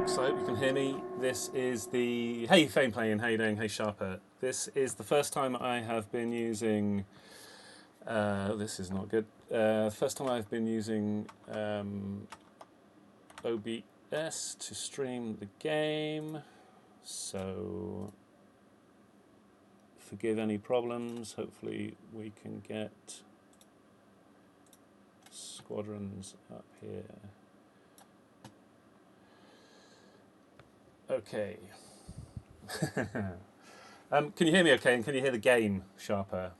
folks. I hope you can hear me. This is the... Hey, Fame Playing. How you doing? Hey, Sharper. This is the first time I have been using... this is not good. First time I've been using OBS to stream the game. So, forgive any problems. Hopefully we can get Squadrons up here. Okay. Can you hear me okay? And can you hear the game, Sharper?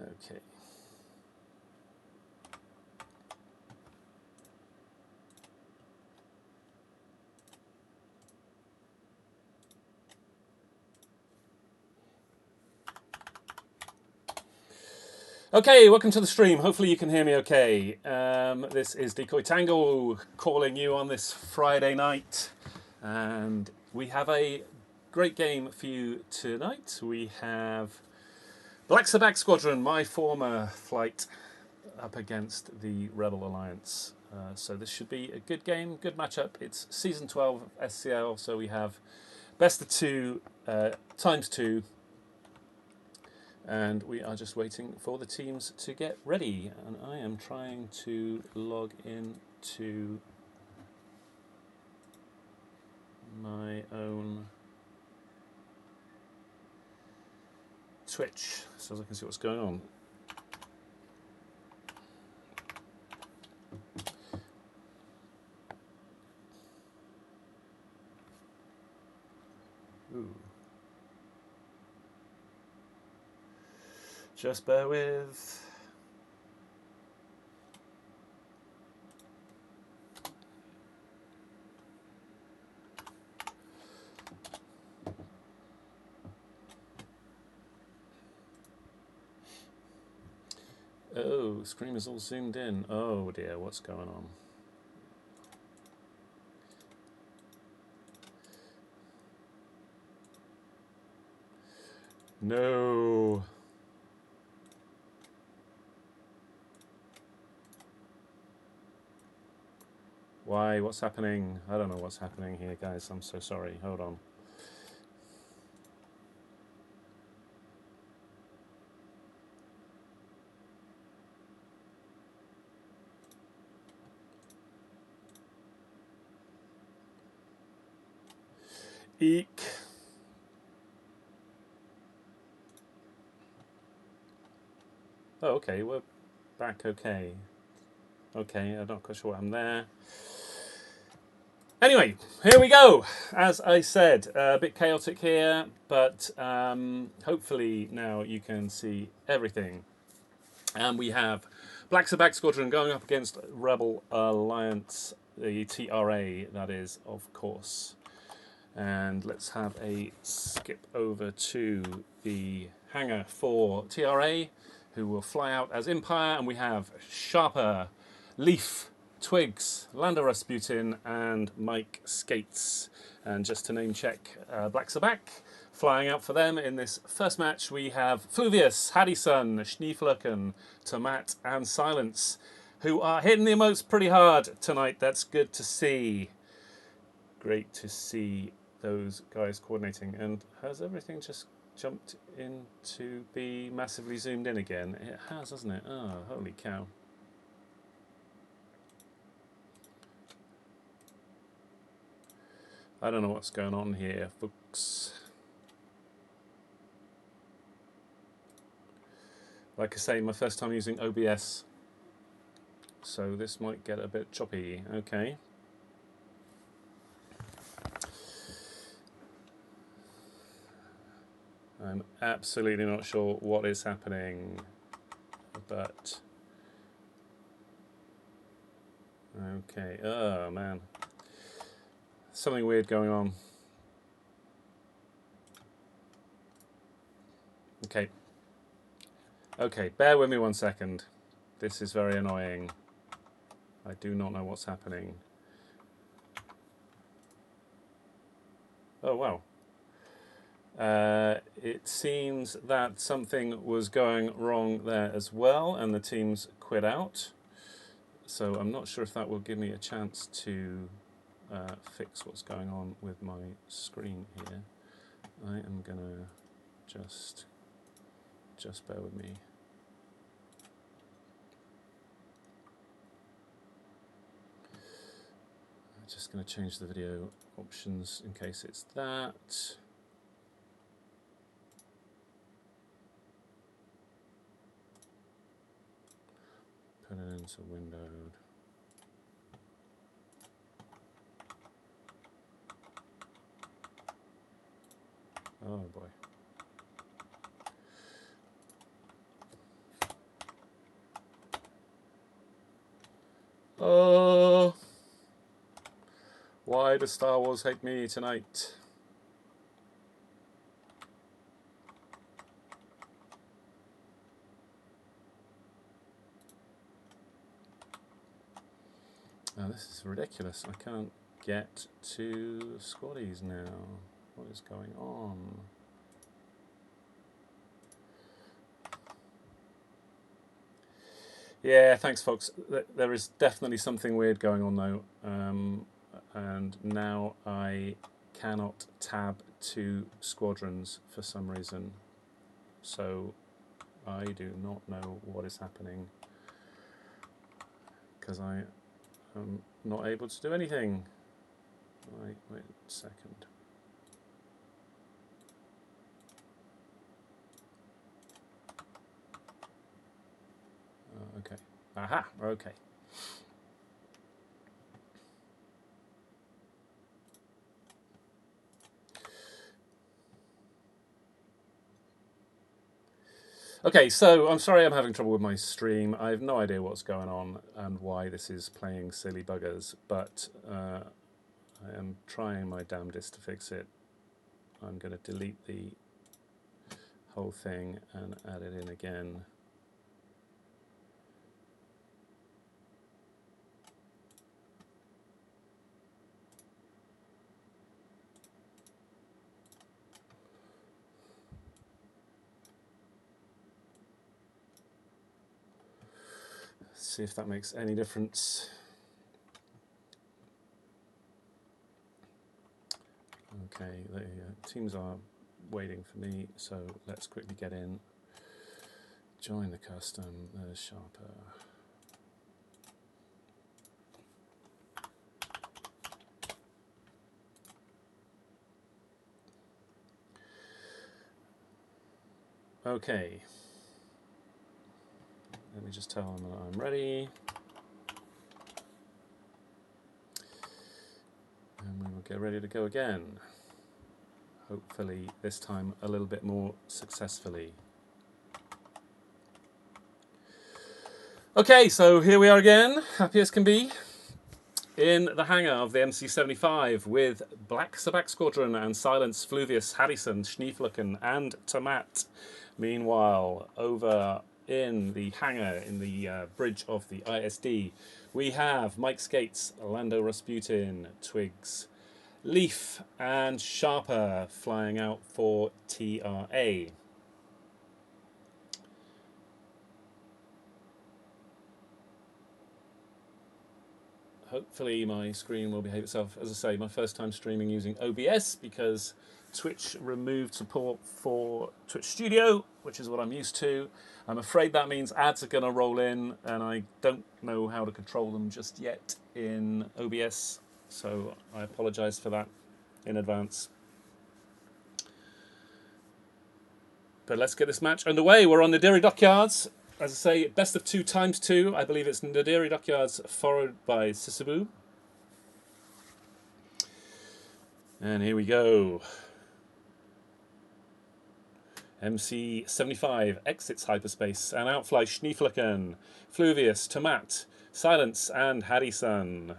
Okay. Okay, welcome to the stream. Hopefully you can hear me okay. This is Decoy Tango calling you on this Friday night. And we have a great game for you tonight. We have Sabacc Squadron, my former flight, up against the Rebel Alliance. So this should be a good game, good matchup. It's Season 12 of SCL, so we have best of two, times two. And we are just waiting for the teams to get ready. And I am trying to log in to my own Twitch so I can see what's going on. Ooh. Just bear with. Oh, screen is all zoomed in. Oh dear, what's going on? No. Why? What's happening? I don't know what's happening here, guys. I'm so sorry. Hold on. Eek. Oh, okay. We're back okay. Okay, I'm not quite sure I'm there. Anyway, here we go. As I said, a bit chaotic here, but hopefully now you can see everything. And we have Sabacc Squadron going up against Rebel Alliance, the TRA, that is, of course. And let's have a skip over to the hangar for TRA, who will fly out as Empire. And we have Sharper, Leaf, Twigs, Lando Rasputin, and Mike Skates. And just to name check Sabacc, flying out for them in this first match, we have Fluvius, Haddison, Schneeflurken, Tomat, and Silence, who are hitting the emotes pretty hard tonight. That's good to see. Great to see those guys coordinating. And has everything just jumped in to be massively zoomed in again? It has, hasn't it? Oh, holy cow. I don't know what's going on here, folks. Like I say, my first time using OBS, so this might get a bit choppy. Okay. I'm absolutely not sure what is happening, but okay. Oh man, something weird going on. Okay. Okay, bear with me 1 second. This is very annoying. I do not know what's happening. Oh wow. It seems that something was going wrong there as well, and the teams quit out. So I'm not sure if that will give me a chance to fix what's going on with my screen here. I am gonna just bear with me. I'm just gonna change the video options in case it's that. Put it into windowed. Oh boy. Oh, why does Star Wars hate me tonight? Oh, this is ridiculous. I can't get to Squaddies now. What is going on? Yeah, thanks, folks. There is definitely something weird going on, though. And now I cannot tab to Squadrons for some reason. So I do not know what is happening, because I am not able to do anything. Wait a second. Okay. Aha, okay. Okay, so I'm sorry I'm having trouble with my stream. I have no idea what's going on and why this is playing silly buggers, but I am trying my damnedest to fix it. I'm going to delete the whole thing and add it in again. See if that makes any difference. Okay, the teams are waiting for me, so let's quickly get in. Join the custom. There's Sharper. Okay. Let me just tell them that I'm ready. And we will get ready to go again. Hopefully this time a little bit more successfully. Okay, so here we are again, happy as can be, in the hangar of the MC-75 with Black Sabacc Squadron and Silence, Fluvius, Harrison, Schneeflucken and Tomat. Meanwhile, over in the hangar, in the bridge of the ISD, we have Mike Skates, Lando Rasputin, Twigs, Leaf and Sharper flying out for TRA. Hopefully my screen will behave itself. As I say, my first time streaming using OBS because Twitch removed support for Twitch Studio, which is what I'm used to. I'm afraid that means ads are going to roll in, and I don't know how to control them just yet in OBS, so I apologise for that in advance. But let's get this match underway. We're on Nadiri Dockyards. As I say, best of 2 times 2. I believe it's Nadiri Dockyards followed by Sissubo. And here we go. MC-75 exits hyperspace and outfly Schneeflucken, Fluvius, Tomat, Silence and Harrison.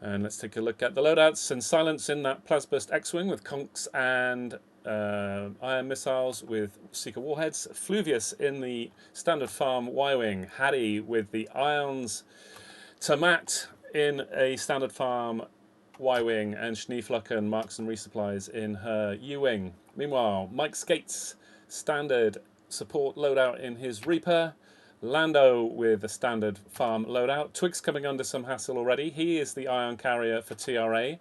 And let's take a look at the loadouts. And Silence in that Plasburst X-Wing with conks and iron missiles with Seeker warheads. Fluvius in the standard farm Y-Wing. Harry with the ions. Tomat in a standard farm Y-Wing, and Schneeflocken marks and resupplies in her U-Wing. Meanwhile, Mike Skates, standard support loadout in his Reaper. Lando with a standard farm loadout. Twigs coming under some hassle already. He is the ion carrier for TRA.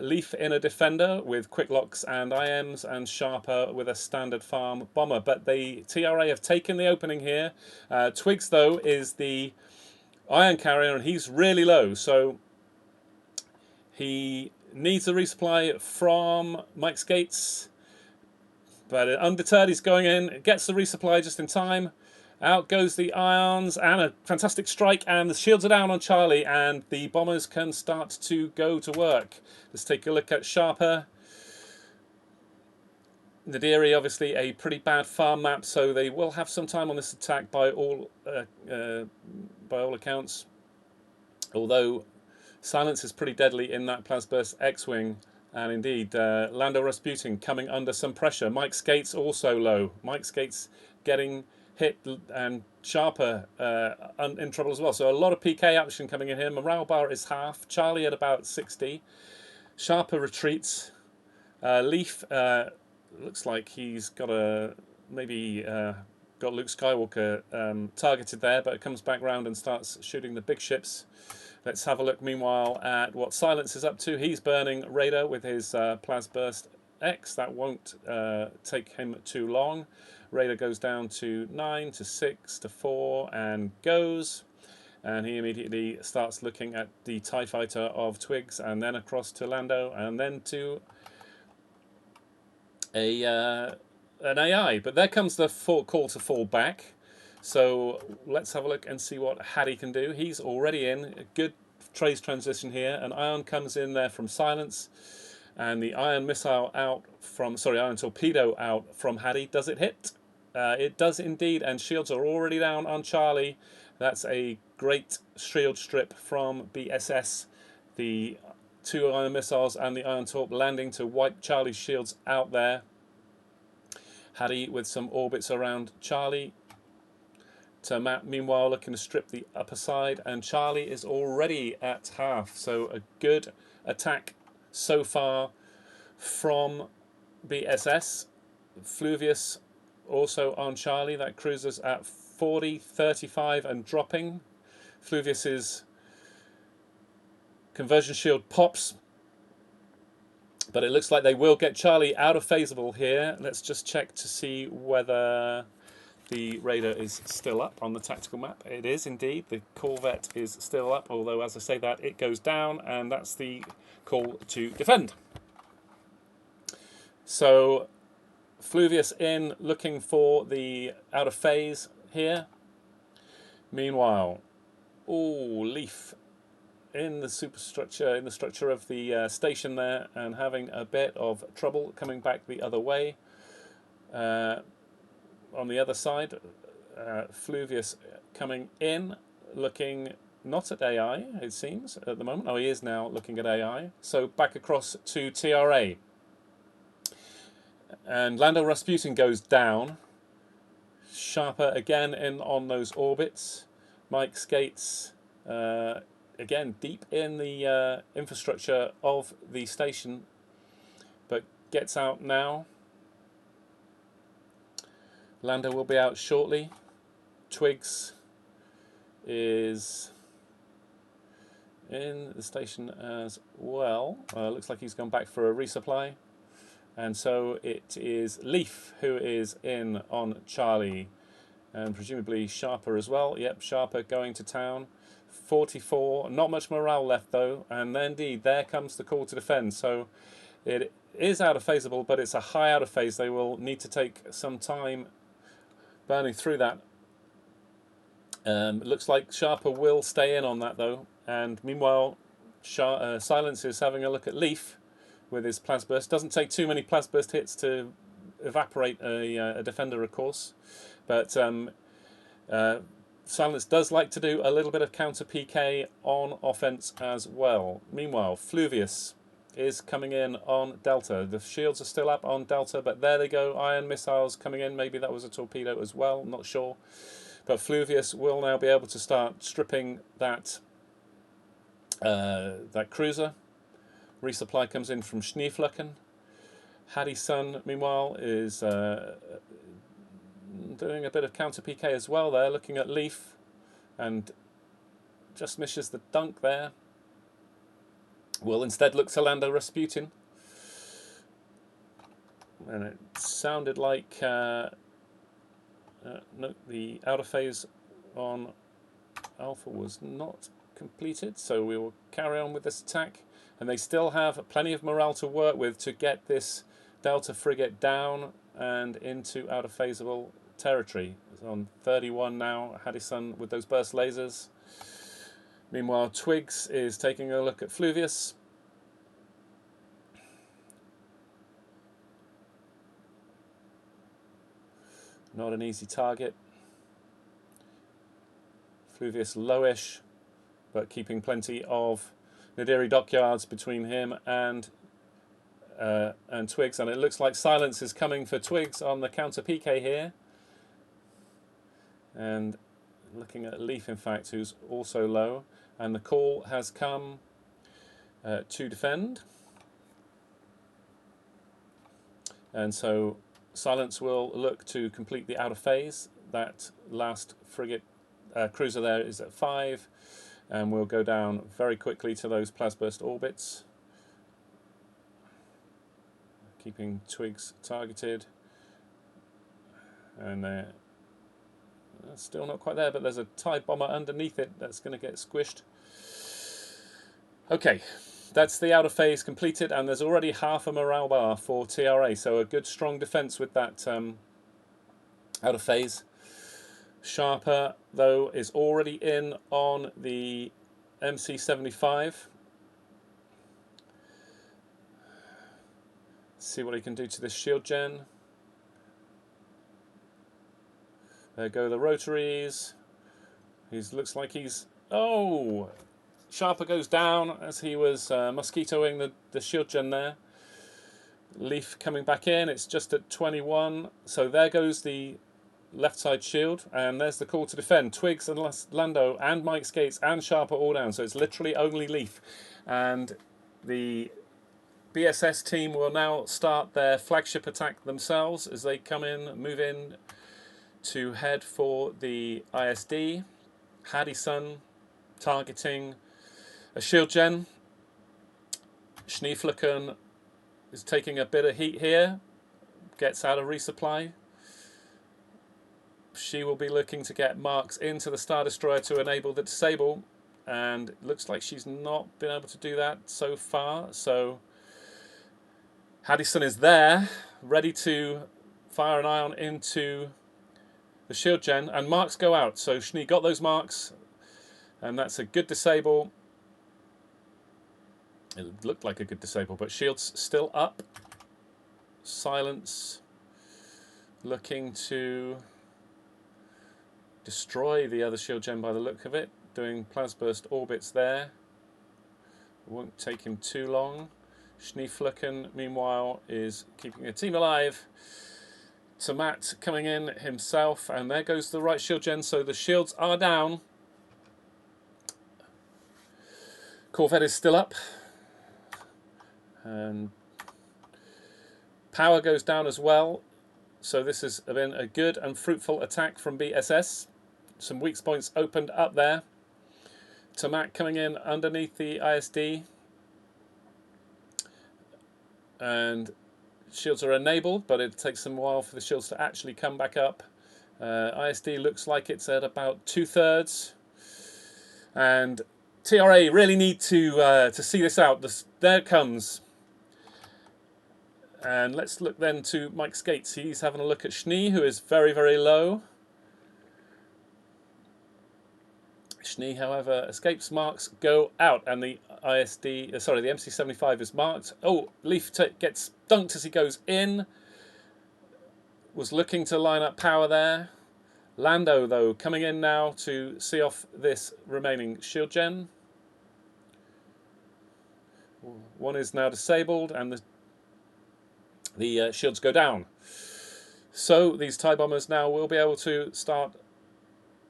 Leaf in a defender with quick locks and IMs, and Sharper with a standard farm bomber. But the TRA have taken the opening here. Twigs, though, is the ion carrier, and he's really low, so he needs a resupply from Mike Skates. But undeterred, he's going in, gets the resupply just in time. Out goes the ions, and a fantastic strike, and the shields are down on Charlie, and the bombers can start to go to work. Let's take a look at Sharper. Nadiri, obviously a pretty bad farm map, so they will have some time on this attack by all accounts. Although silence is pretty deadly in that Plasburst X-Wing. And indeed, Lando Rasputin coming under some pressure. Mike Skates also low. Mike Skates getting hit, and Sharper in trouble as well. So a lot of PK action coming in here. Morale bar is half. Charlie at about 60. Sharper retreats. Leaf looks like he's got maybe got Luke Skywalker targeted there, but it comes back round and starts shooting the big ships. Let's have a look meanwhile at what Silence is up to. He's burning Raider with his Plasburst X. That won't take him too long. Raider goes down to 9, to 6, to 4, and goes. And he immediately starts looking at the TIE Fighter of Twigs, and then across to Lando, and then to an AI. But there comes the call to fall back. So let's have a look and see what Hattie can do. He's already in. A good trace transition here. An ion comes in there from Silence. And the ion missile out from, ion torpedo out from Hattie. Does it hit? It does indeed. And shields are already down on Charlie. That's a great shield strip from BSS. The 2 ion missiles and the ion torp landing to wipe Charlie's shields out there. Hattie with some orbits around Charlie. Matt, meanwhile, looking to strip the upper side, and Charlie is already at half. So a good attack so far from BSS. Fluvius also on Charlie. That cruiser's at 40, 35 and dropping. Fluvius's conversion shield pops, but it looks like they will get Charlie out of phaseable here. Let's just check to see whether the Raider is still up on the tactical map. It is indeed. The Corvette is still up, although as I say that, it goes down, and that's the call to defend. So Fluvius in, looking for the out of phase here. Meanwhile, Leaf in the superstructure, in the structure of the station there, and having a bit of trouble coming back the other way. On the other side, Fluvius coming in, looking not at AI, it seems, at the moment. Oh, he is now looking at AI. So back across to TRA. And Lando Rasputin goes down. Sharper again in on those orbits. Mike Skates, again, deep in the infrastructure of the station, but gets out now. Lando will be out shortly. Twigs is in the station as well. Looks like he's gone back for a resupply. And so it is Leaf who is in on Charlie. And presumably Sharper as well. Yep, Sharper going to town. 44. Not much morale left though. And then indeed, there comes the call to defend. So it is out of phaseable, but it's a high out of phase. They will need to take some time burning through that. Looks like Sharper will stay in on that though. And meanwhile, Silence is having a look at Leaf with his Plasburst. Doesn't take too many Plasburst hits to evaporate a defender, of course. But Silence does like to do a little bit of counter PK on offense as well. Meanwhile, Fluvius is coming in on Delta. The shields are still up on Delta, but there they go. Iron missiles coming in. Maybe that was a torpedo as well. Not sure. But Fluvius will now be able to start stripping that that cruiser. Resupply comes in from Schneeflocken. Haddy-san, meanwhile, is doing a bit of counter PK as well there, looking at Leaf, and just misses the dunk there. Will instead look to Lando Rasputin. And it sounded like no, the outer phase on Alpha was not completed, so we will carry on with this attack. And they still have plenty of morale to work with to get this Delta frigate down and into outer phaseable territory. It's on 31 now, Haddy-san with those burst lasers. Meanwhile, Twigs is taking a look at Fluvius. Not an easy target. Fluvius lowish, but keeping plenty of Nadiri Dockyards between him and Twigs, and it looks like silence is coming for Twigs on the counter PK here. And looking at Leaf, in fact, who's also low, and the call has come to defend. And so silence will look to complete the outer phase. That last frigate cruiser there is at 5, and we'll go down very quickly to those plasburst orbits, keeping Twigs targeted. And they're still not quite there, but there's a TIE bomber underneath it that's going to get squished. Okay, that's the outer phase completed, and there's already half a morale bar for TRA, so a good strong defense with that outer phase. Sharper, though, is already in on the MC-75. See what he can do to this shield gen. There go the rotaries. He looks like he's... Oh! Sharper goes down as he was mosquitoing the shield gen there. Leaf coming back in. It's just at 21. So there goes the left side shield. And there's the call to defend. Twigs and Lando and Mike Skates and Sharper all down. So it's literally only Leaf. And the BSS team will now start their flagship attack themselves as they come in, move in to head for the ISD. Haddy-san targeting a shield gen. Schneeflocken is taking a bit of heat here, gets out of resupply. She will be looking to get marks into the Star Destroyer to enable the disable, and it looks like she's not been able to do that so far. So Haddy-san is there, ready to fire an ion into the shield gen, and marks go out. So Schnee got those marks, and that's a good disable. It looked like a good disable, but shield's still up. Silence looking to destroy the other shield gen by the look of it, doing plasburst orbits there. It won't take him too long. Schneeflocken, meanwhile, is keeping the team alive. Sabacc coming in himself, and there goes the right shield gen, so the shields are down. Corvette is still up, and power goes down as well. So this has been a good and fruitful attack from BSS. Some weak points opened up there. Sabacc coming in underneath the ISD, and shields are enabled, but it takes some while for the shields to actually come back up. ISD looks like it's at about 2/3, and TRA really need to see this out. There it comes. And let's look then to Mike Skates. He's having a look at Schnee, who is very, very low. Schnee, however, escapes. Marks go out, and the the MC-75 is marked. Oh, Leaf gets dunked as he goes in. Was looking to line up power there. Lando, though, coming in now to see off this remaining shield gen. One is now disabled, and the shields go down. So these TIE bombers now will be able to start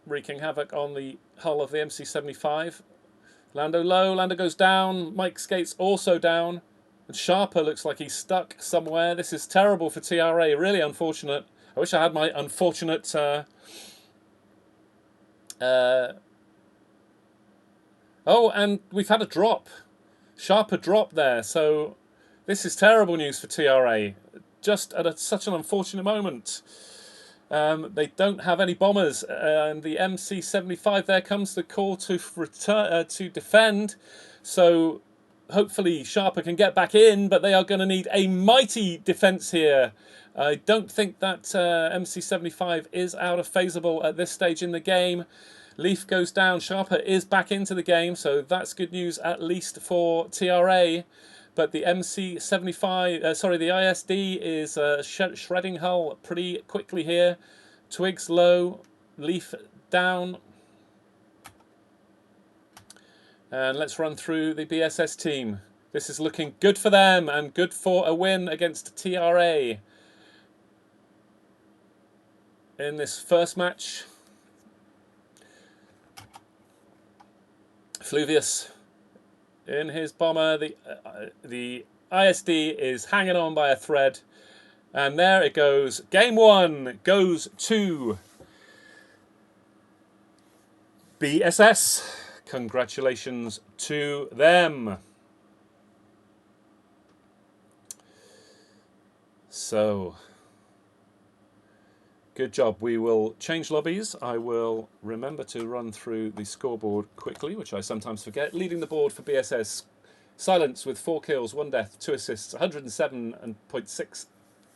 wreaking havoc on the hull of the MC-75. Lando low, Lando goes down, Mike Skates also down, and Sharper looks like he's stuck somewhere. This is terrible for TRA, really unfortunate. I wish I had my unfortunate... oh, and we've had a drop. Sharper drop there, so this is terrible news for TRA. Just at such an unfortunate moment. They don't have any bombers, and the MC-75, there comes the call to return to defend. So hopefully Sharper can get back in, but they are going to need a mighty defence here. I don't think that MC-75 is out of phaseable at this stage in the game. Leaf goes down, Sharper is back into the game, so that's good news at least for TRA. But the MC-75, the ISD is shredding hull pretty quickly here. Twigs low, Leaf down. And let's run through the BSS team. This is looking good for them and good for a win against TRA. In this first match, Fluvius in his bomber, the ISD is hanging on by a thread, and there it goes. Game 1 goes to BSS. Congratulations to them. So, good job. We will change lobbies. I will remember to run through the scoreboard quickly, which I sometimes forget. Leading the board for BSS, Silence with 4 kills, 1 death, 2 assists, 107.6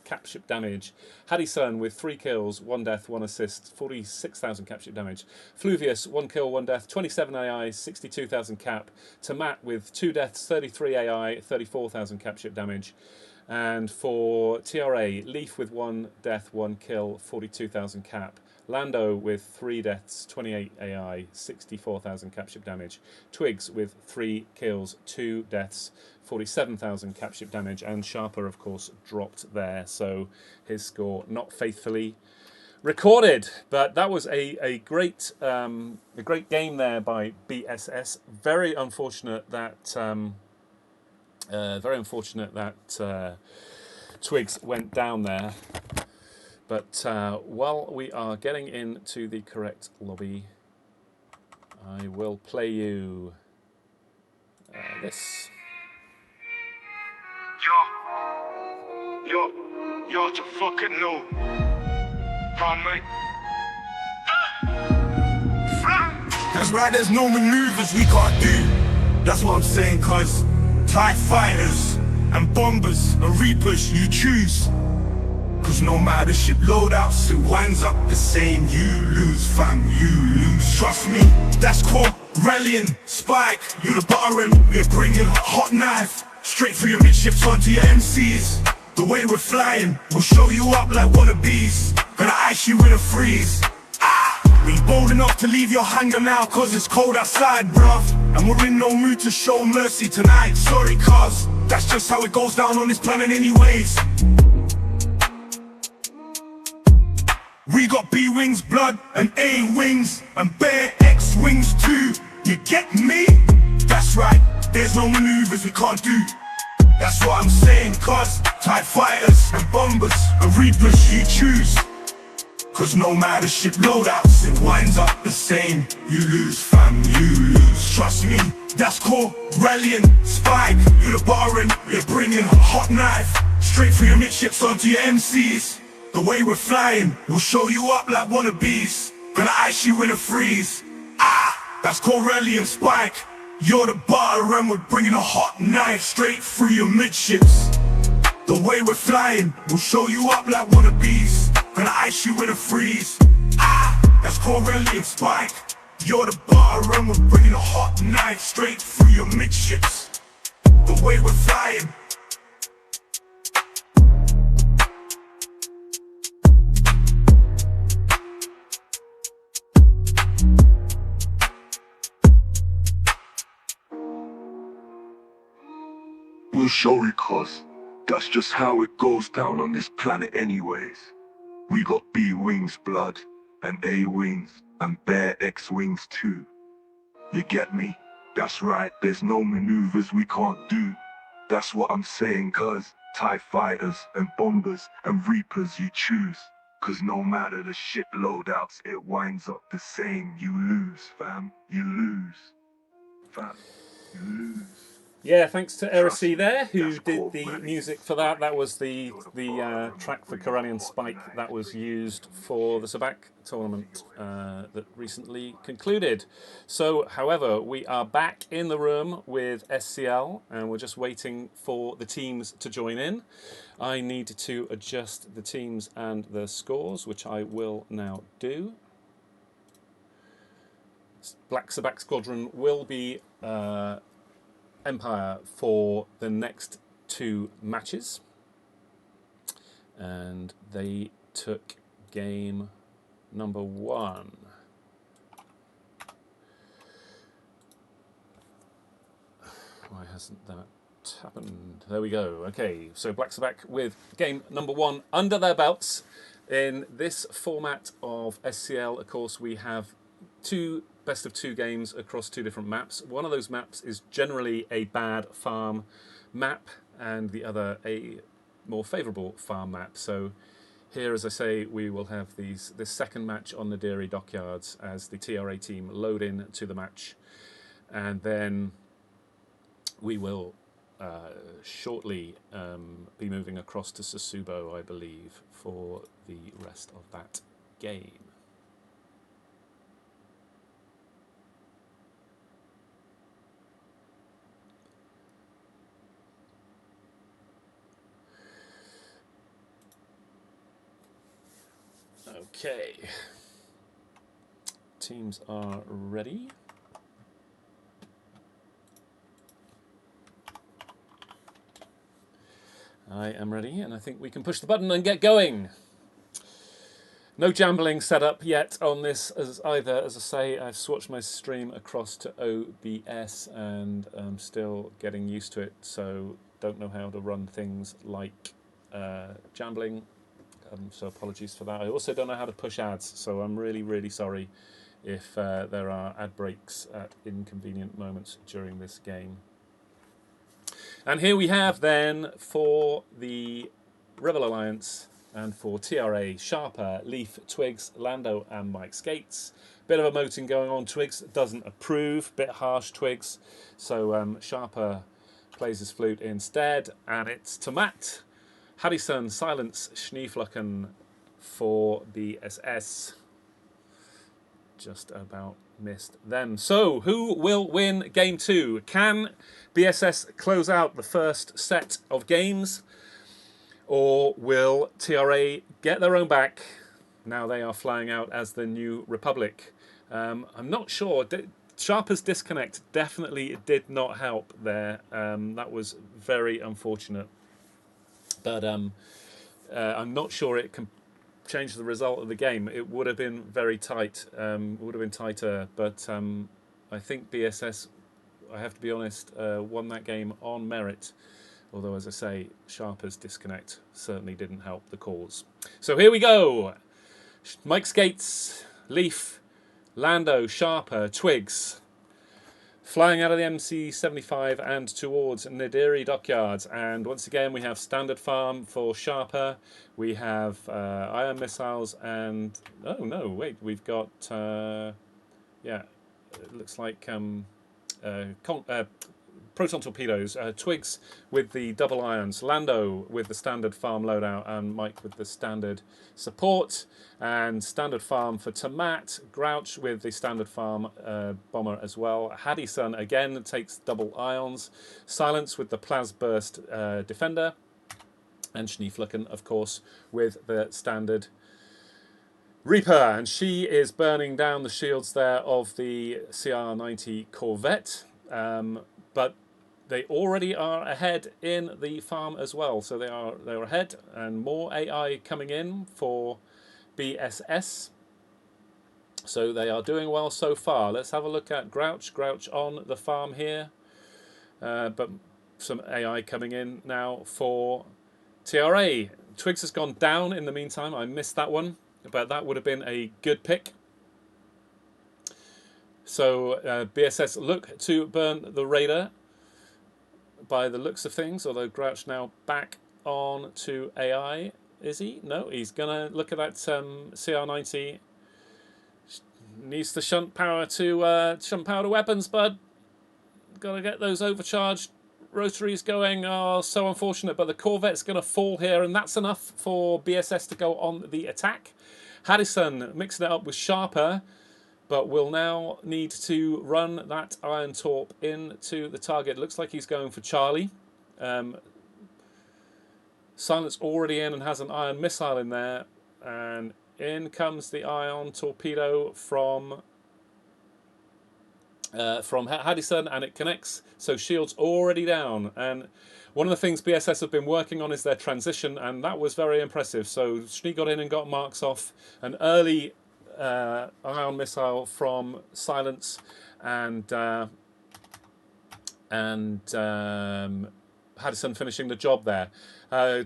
capship damage. Haddison with 3 kills, 1 death, 1 assist, 46,000 capship damage. Fluvius, 1 kill, 1 death, 27 AI, 62,000 cap. Tamat with 2 deaths, 33 AI, 34,000 capship damage. And for TRA, Leaf with 1 death, 1 kill, 42,000 cap. Lando with 3 deaths, 28 AI, 64,000 capship damage. Twigs with 3 kills, 2 deaths, 47,000 capship damage. And Sharper, of course, dropped there. So his score not faithfully recorded. But that was a great game there by BSS. Very unfortunate that... Twigs went down there. But while we are getting into the correct lobby, I will play you this. Yo, to fucking know. Mate. That's right, there's no maneuvers we can't do. That's what I'm saying, cuz TIE fighters and bombers and reapers you choose. Cause no matter ship loadouts, it winds up the same. You lose, fam, you lose. Trust me, that's called rallying. Spike, you the buttering, we're bringing a hot knife straight through your midships onto your MCs. The way we're flying, we'll show you up like wannabes. Gonna ice you in a freeze. We bold enough to leave your hanger now, cause it's cold outside, bruv. And we're in no mood to show mercy tonight. Sorry, cuz that's just how it goes down on this planet anyways. We got B-wings blood and A-wings and bare X-wings too. You get me? That's right, there's no maneuvers we can't do. That's what I'm saying, cuz TIE fighters and bombers and reapers you choose. Cause no matter ship loadouts, it winds up the same. You lose, fam, you lose. Trust me, that's called rallying. Spike, you the barring, we're bringing a hot knife straight through your midships onto your MCs. The way we're flying, we'll show you up like wannabes. Gonna ice you in a freeze. That's called rallying. Spike, you're the butter and we're bringing a hot knife straight through your midships. The way we're flying, we'll show you up like wannabes. Gonna ice you in a freeze. That's called rallying. Spike, you're the butter and we're bringing a hot knife straight through your midships. The way we're flying. We'll show you, cuz that's just how it goes down on this planet anyways. We got B-wings blood and A-wings and bare X-wings too. You get me? That's right, there's no maneuvers we can't do. That's what I'm saying, cuz TIE fighters and bombers and reapers you choose. Cause no matter the shit loadouts, it winds up the same. You lose, fam. You lose. Fam. You lose. Yeah, thanks to Trust Erisi me, there, who that's did called the ready. music for that. That was the You're the bar and track for bring Corellian hot Spike knife. that was used for the Sabacc tournament that recently concluded. So, however, we are back in the room with SCL, and we're just waiting for the teams to join in. I need to adjust the teams and the scores, which I will now do. Black Sabacc Squadron will be Empire for the next 2 matches, and they took game number 1. Why hasn't that happened? There we go. Okay, so Black Sabacc with game number 1 under their belts. In this format of SCL, of course, we have 2 best of 2 games across 2 different maps. One of those maps is generally a bad farm map, and the other a more favourable farm map. So here, as I say, we will have this second match on Nadiri Dockyards as the TRA team load in to the match, and then we will shortly be moving across to Sissubo, I believe, for the rest of that game. Okay. Teams are ready. I am ready, and I think we can push the button and get going. No jambling set up yet on this either. As I say, I've switched my stream across to OBS, and I'm still getting used to it, so don't know how to run things like jambling. So apologies for that. I also don't know how to push ads, so I'm really, really sorry if there are ad breaks at inconvenient moments during this game. And here we have then for the Rebel Alliance and for TRA, Sharper, Leaf, Twigs, Lando and Mike Skates. Bit of emoting going on. Twigs doesn't approve. Bit harsh, Twigs. So Sharper plays his flute instead. And it's to Matt. Haddison, Silence, Schneeflocken for BSS. Just about missed them. So, who will win game 2? Can BSS close out the first set of games? Or will TRA get their own back? Now they are flying out as the New Republic. I'm not sure. Sharper's disconnect definitely did not help there. That was very unfortunate. But I'm not sure it can change the result of the game. It would have been very tight. Would have been tighter. But I think BSS, I have to be honest, won that game on merit. Although, as I say, Sharper's disconnect certainly didn't help the cause. So here we go. Mike Skates, Leaf, Lando, Sharper, Twigs. Flying out of the MC-75 and towards Nadiri Dockyards. And once again, we have Standard Farm for Sharper. We have ion missiles and... Oh, no, wait. We've got... yeah, it looks like... proton torpedoes, Twigs with the double ions, Lando with the standard farm loadout, and Mike with the standard support, and standard farm for Tamat, Grouch with the standard farm bomber as well, Haddison again takes double ions, Silence with the Plasburst defender, and Schneeflocken, of course, with the standard Reaper, and she is burning down the shields there of the CR-90 Corvette. But they already are ahead in the farm as well, so they're ahead, and more AI coming in for BSS. So they are doing well so far. Let's have a look at Grouch. Grouch on the farm here, but some AI coming in now for TRA. Twigs has gone down in the meantime. I missed that one, but that would have been a good pick. So BSS look to burn the Raider by the looks of things, although Grouch now back on to AI. Is he? No, he's going to look at that CR90. Needs the shunt power to weapons, bud. Got to get those overcharged rotaries going. Oh, so unfortunate, but the Corvette's going to fall here, and that's enough for BSS to go on the attack. Haddison mixing it up with Sharper, but will now need to run that Iron Torp into the target. Looks like he's going for Charlie. Silence already in and has an iron missile in there, and in comes the ion torpedo from Haddison, and it connects. So shields already down, and one of the things BSS have been working on is their transition, and that was very impressive. So Schnee got in and got marks off. An early ion missile from Silence, and Haddison finishing the job there.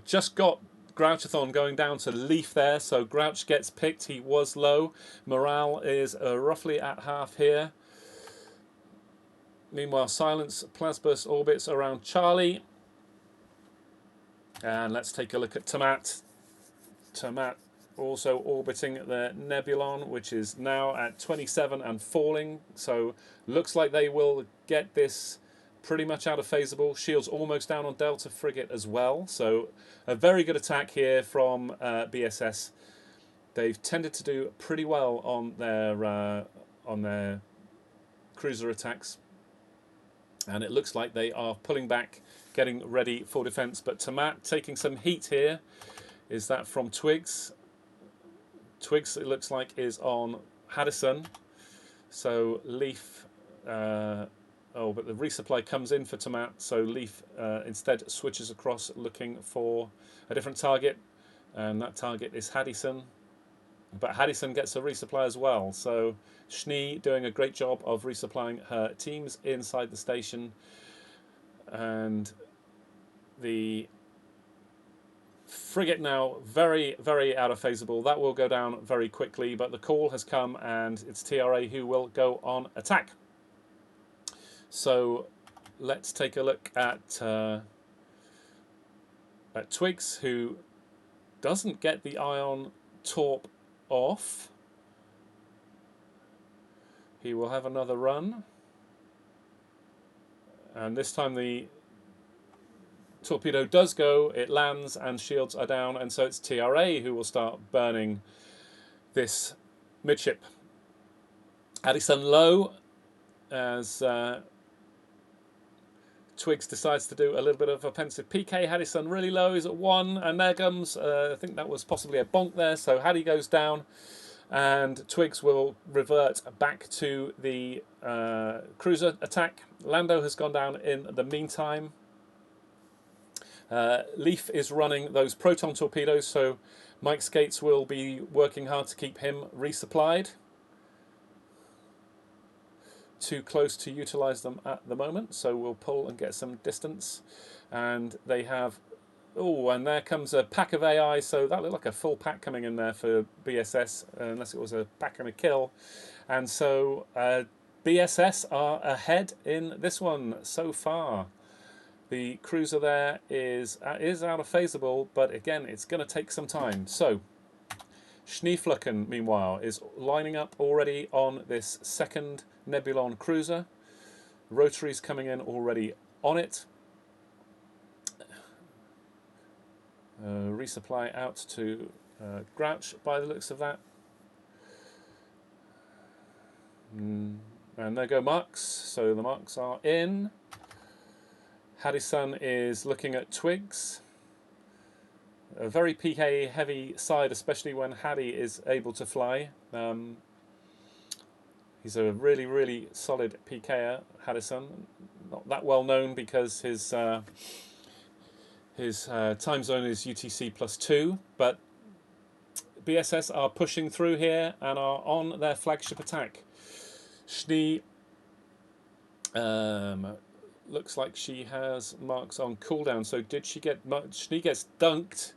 Just got Grouchathon going down to Leaf there, so Grouch gets picked. He was low. Morale is roughly at half here. Meanwhile, Silence Plasburst orbits around Charlie. And let's take a look at Tamat. Tamat also orbiting the Nebulon, which is now at 27 and falling. So looks like they will get this pretty much out of phaseable. Shields almost down on Delta Frigate as well. So a very good attack here from BSS. They've tended to do pretty well on their cruiser attacks. And it looks like they are pulling back, getting ready for defense. But Tamat taking some heat here. Is that from Twigs? Twigs, it looks like, is on Haddison. So Leaf... but the resupply comes in for Tamat. So Leaf instead switches across looking for a different target. And that target is Haddison. But Haddison gets a resupply as well. So Schnee doing a great job of resupplying her teams inside the station. And the frigate now very, very out of phaseable. That will go down very quickly. But the call has come, and it's TRA who will go on attack. So let's take a look at Twigs, who doesn't get the ion torp off. He will have another run, and this time the torpedo does go, it lands, and shields are down, and so it's TRA who will start burning this midship. Addison low as Twigs decides to do a little bit of offensive PK. Haddison really low, he's at 1, and there comes, I think that was possibly a bonk there, so Haddy goes down, and Twigs will revert back to the cruiser attack. Lando has gone down in the meantime. Leaf is running those proton torpedoes, so Mike Skates will be working hard to keep him resupplied. Too close to utilize them at the moment, so we'll pull and get some distance. And they have, oh, and there comes a pack of AI, so that looked like a full pack coming in there for BSS, unless it was a pack and a kill. And so BSS are ahead in this one so far. The cruiser there is out of phaseable, but again, it's going to take some time. So Schneeflucken, meanwhile, is lining up already on this second Nebulon cruiser. Rotaries coming in already on it. Resupply out to Grouch by the looks of that. And there go marks. So the marks are in. Haddison is looking at Twigs. A very PK heavy side, especially when Haddy is able to fly. He's a really, really solid PKer, Haddison. Not that well known because his time zone is UTC +2, but BSS are pushing through here and are on their flagship attack. Schnee looks like she has marks on cooldown. So did she get much? Schnee gets dunked.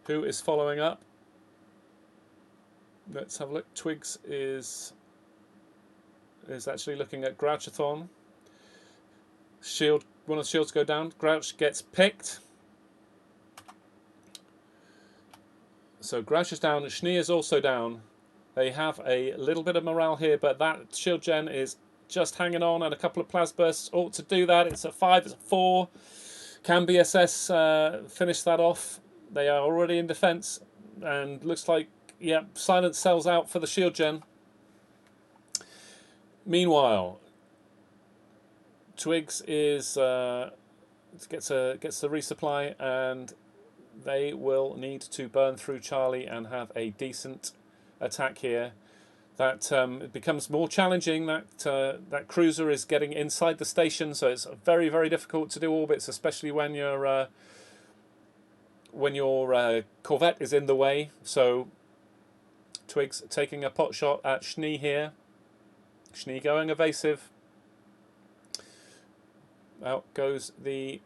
Who is following up? Let's have a look. Twigs is is actually looking at Grouchathon. Shield, one of the shields go down. Grouch gets picked. So Grouch is down. Schnee is also down. They have a little bit of morale here, but that shield gen is just hanging on, and a couple of plasbursts ought to do that. It's a 5, it's a 4. Can BSS finish that off? They are already in defence, and looks like, yeah, silence sells out for the shield gen. Meanwhile, Twigs is gets the resupply, and they will need to burn through Charlie and have a decent attack here. That it becomes more challenging. That cruiser is getting inside the station, so it's very, very difficult to do orbits, especially when your corvette is in the way. So Twigs taking a pot shot at Schnee here. Schnee going evasive. Out goes the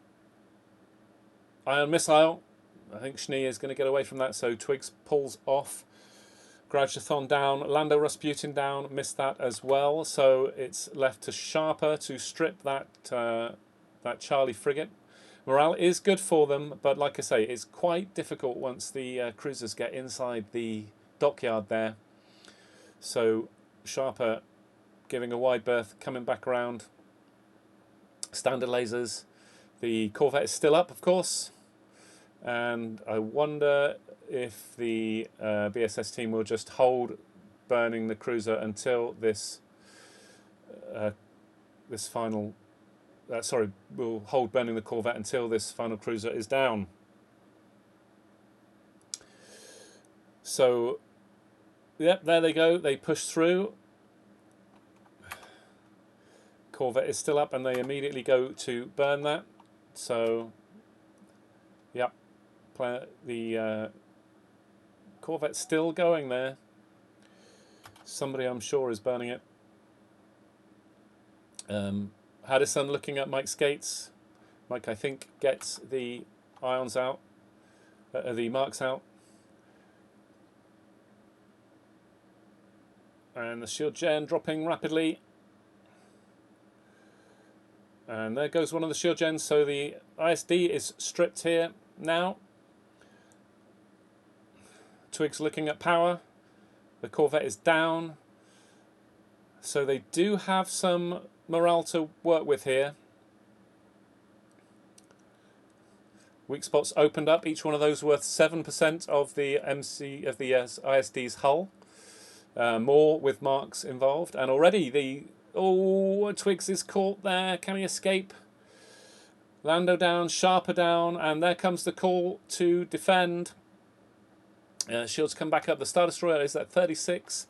ion missile. I think Schnee is going to get away from that, so Twigs pulls off. Grouchathon down, Lando Rasputin down, missed that as well. So it's left to Sharper to strip that that Charlie frigate. Morale is good for them, but like I say, it's quite difficult once the cruisers get inside the dockyard there. So Sharper giving a wide berth, coming back around. Standard lasers. The corvette is still up, of course. And I wonder if the BSS team will just hold burning the cruiser until this final... sorry, will hold burning the corvette until this final cruiser is down. So, yep, there they go. They push through. Corvette is still up, and they immediately go to burn that. So, yep, the Corvette's still going there. Somebody, I'm sure, is burning it. Haddison looking at Mike's gates. Mike, I think, gets the ions out, the marks out. And the shield gen dropping rapidly. And there goes one of the shield gens. So the ISD is stripped here now. Twigs looking at power. The corvette is down. So they do have some morale to work with here. Weak spots opened up. Each one of those worth 7% of the ISD's hull. More with marks involved. And already the... Oh, Twigs is caught there. Can he escape? Lando down, Sharper down, and there comes the call to defend. Shields come back up. The Star Destroyer is at 36.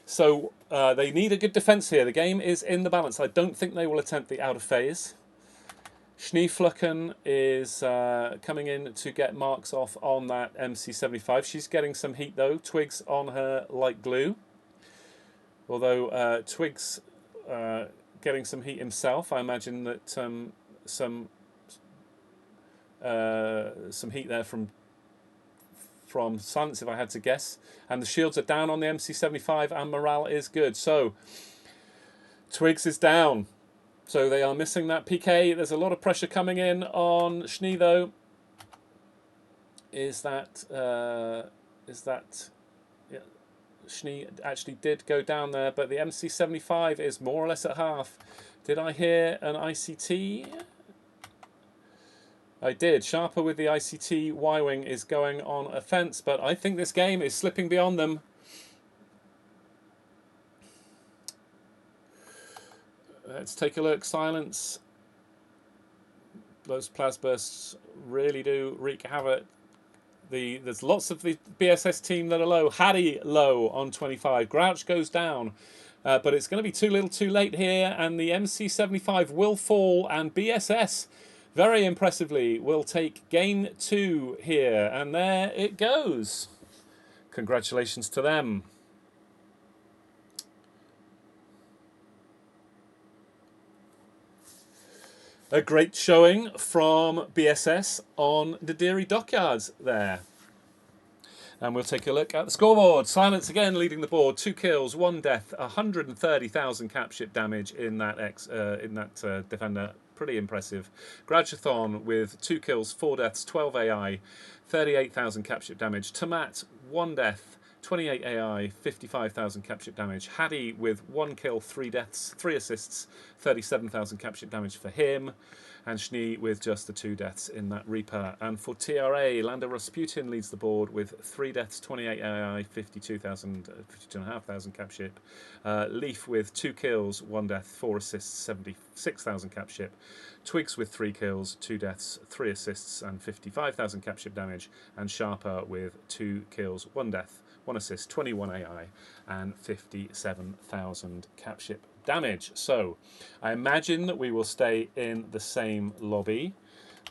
So they need a good defence here. The game is in the balance. I don't think they will attempt the outer phase. Schneeflucken is coming in to get marks off on that MC-75. She's getting some heat though. Twigs on her like glue. Although Twigs getting some heat himself, I imagine that some heat there from silence, if I had to guess. And the shields are down on the MC-75, and morale is good. So Twigs is down. So they are missing that PK. There's a lot of pressure coming in on Schnee though. Is that yeah, Schnee actually did go down there, but the MC-75 is more or less at half. Did I hear an ICT? I did. Sharper with the ICT Y-Wing is going on offence, but I think this game is slipping beyond them. Let's take a look. Silence. Those plasbursts really do wreak havoc. There's lots of the BSS team that are low. Hattie low on 25. Grouch goes down. But it's going to be too little too late here, and the MC-75 will fall, and BSS, very impressively, will take game 2 here. And there it goes. Congratulations to them. A great showing from BSS on Nadiri Dockyards there. And we'll take a look at the scoreboard. Silence again leading the board. 2 kills, 1 death, 130,000 capship damage in that defender. Pretty impressive. Grouchathon with 2 kills, 4 deaths, 12 AI, 38,000 capship damage. Tomat, 1 death, 28 AI, 55,000 capship damage. Haddy with 1 kill, 3 deaths, 3 assists, 37,000 capship damage for him. And Schnee with just the 2 deaths in that Reaper. And for TRA, Lando Rasputin leads the board with 3 deaths, 28 AI, 52,500 capship. Leaf with 2 kills, 1 death, 4 assists, 76,000 capship. Twigs with 3 kills, 2 deaths, 3 assists, and 55,000 capship damage. And Sharper with 2 kills, 1 death, 1 assist, 21 AI, and 57,000 capship damage. So I imagine that we will stay in the same lobby.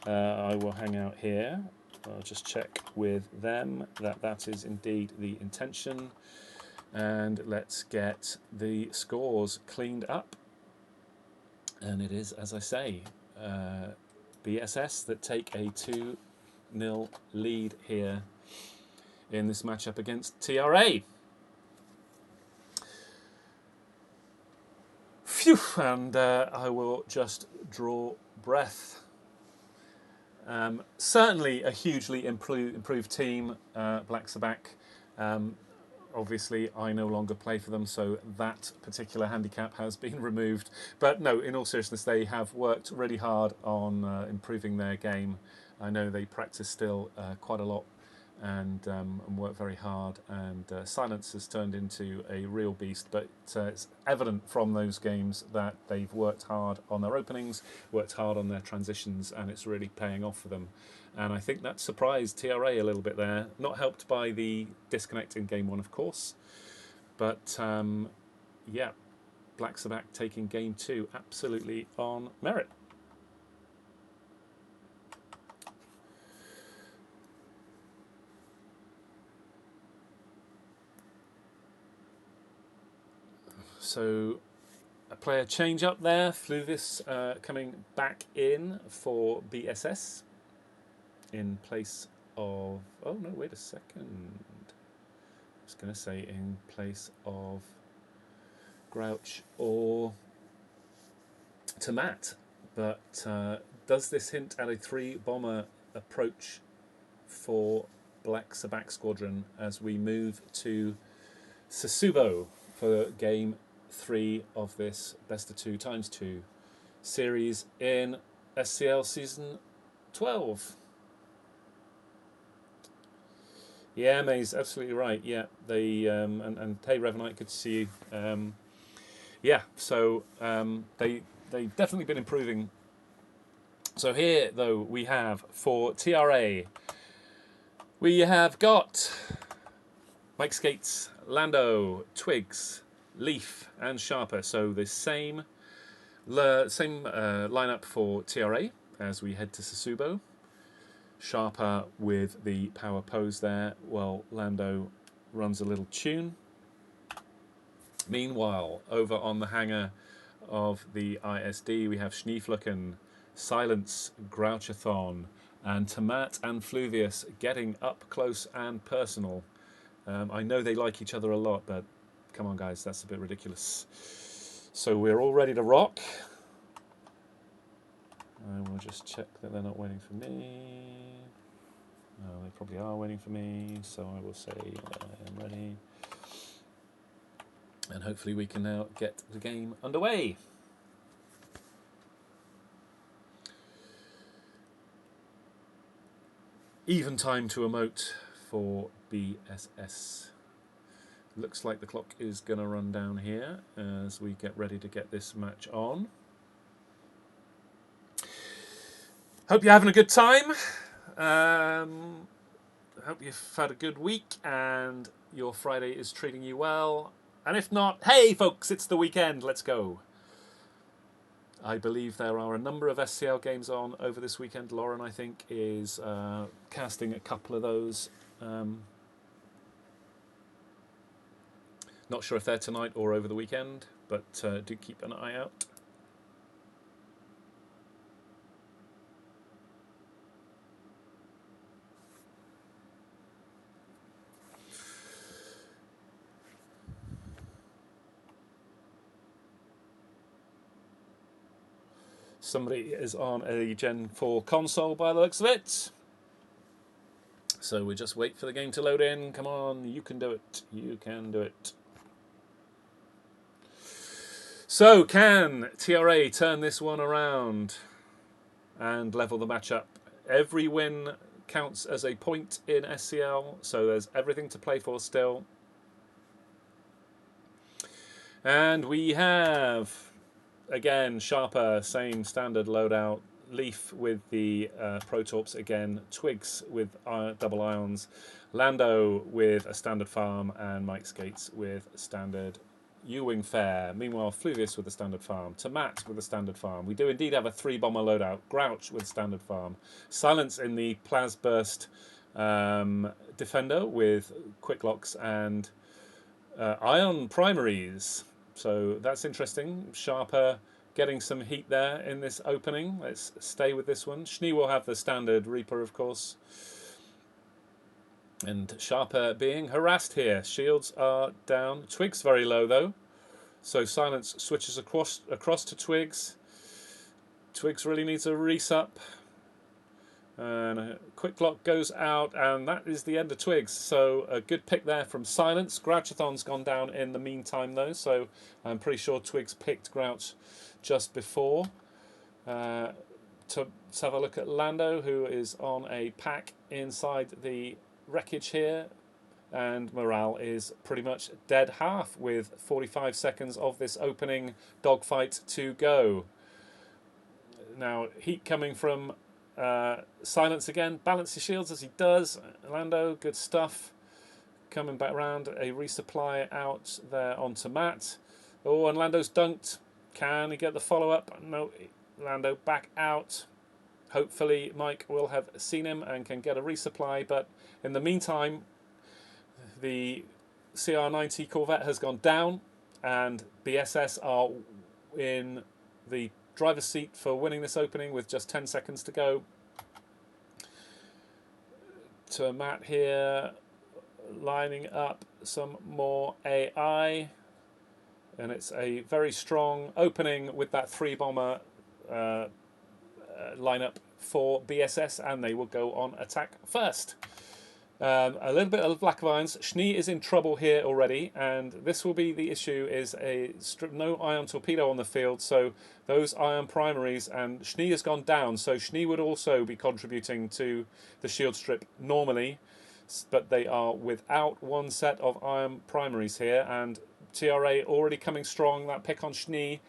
I will hang out here. I'll just check with them that that is indeed the intention. And let's get the scores cleaned up. And it is, as I say, BSS that take a 2-0 lead here in this matchup against TRA. Phew, and I will just draw breath. Certainly a hugely improved team, Black Sabacc. Obviously, I no longer play for them, so that particular handicap has been removed. But no, in all seriousness, they have worked really hard on improving their game. I know they practice still quite a lot and work very hard. And Silence has turned into a real beast. But it's evident from those games that they've worked hard on their openings, worked hard on their transitions, and it's really paying off for them. And I think that surprised TRA a little bit there. Not helped by the disconnect in Game 1, of course. But, yeah, Black Sabacc taking Game 2 absolutely on merit. So, a player change up there. Fluvius coming back in for BSS. In place of... Oh, no, wait a second. I was going to say in place of Grouch or Tomat. But does this hint at a 3-bomber approach for Black Sabacc Squadron as we move to Sissubo for Game 3 of this Best of 2 × 2 series in SCL Season 12? Yeah, May's absolutely right. Yeah, they and hey, Revenite, good to see you. Yeah, so they've definitely been improving. So here, though, we have for TRA, we have got Mike Skates, Lando, Twigs, Leaf, and Sharper. So the same lineup for TRA as we head to Sissubo. Sharper with the power pose there, while Lando runs a little tune. Meanwhile, over on the hangar of the ISD, we have Schneeflucken, Silence, Grouchathon, and Tomat and Fluvius getting up close and personal. I know they like each other a lot, but come on, guys, that's a bit ridiculous. So we're all ready to rock. I will just check that they're not waiting for me. No, they probably are waiting for me, so I will say I am ready. And hopefully we can now get the game underway. Even time to emote for BSS. Looks like the clock is going to run down here as we get ready to get this match on. Hope you're having a good time. Hope you've had a good week and your Friday is treating you well. And if not, hey folks, it's the weekend, let's go. I believe there are a number of SCL games on over this weekend. Lauren, I think, is casting a couple of those. Not sure if they're tonight or over the weekend, but do keep an eye out. Somebody is on a Gen 4 console by the looks of it. So we just wait for the game to load in. Come on, you can do it. You can do it. So can TRA turn this one around and level the match up? Every win counts as a point in SCL, so there's everything to play for still. And we have, again, Sharper, same standard loadout. Leaf with the Protorps again. Twigs with double ions. Lando with a standard farm. And Mike Skates with standard U-Wing fare. Meanwhile, Fluvius with a standard farm. Tomat with a standard farm. We do indeed have a 3-bomber loadout. Grouch with standard farm. Silence in the Plasburst Defender with quick locks and ion primaries. So that's interesting. Sharper getting some heat there in this opening. Let's stay with this one. Schnee will have the standard Reaper, of course. And Sharper being harassed here. Shields are down. Twigs very low, though. So Silence switches across to Twigs. Twigs really needs a resup. And a quick lock goes out, and that is the end of Twigs. So a good pick there from Silence. Grouchathon's gone down in the meantime, though, so I'm pretty sure Twigs picked Grouch just before. Let's have a look at Lando, who is on a pack inside the wreckage here, and morale is pretty much dead half with 45 seconds of this opening dogfight to go. Now, heat coming from Silence again. Balance your shields as he does. Lando, good stuff. Coming back around, a resupply out there onto Matt. Oh, and Lando's dunked. Can he get the follow-up? No, Lando back out. Hopefully Mike will have seen him and can get a resupply, but in the meantime, the CR-90 Corvette has gone down, and BSS are in the driver's seat for winning this opening with just 10 seconds to go. To Matt here, lining up some more AI, and it's a very strong opening with that 3-bomber lineup for BSS, and they will go on attack first. A little bit of lack of irons. Schnee is in trouble here already, and this will be the issue, is no ion torpedo on the field, so those ion primaries, and Schnee has gone down, so Schnee would also be contributing to the shield strip normally, but they are without one set of ion primaries here, and TRA already coming strong, that pick on Schnee,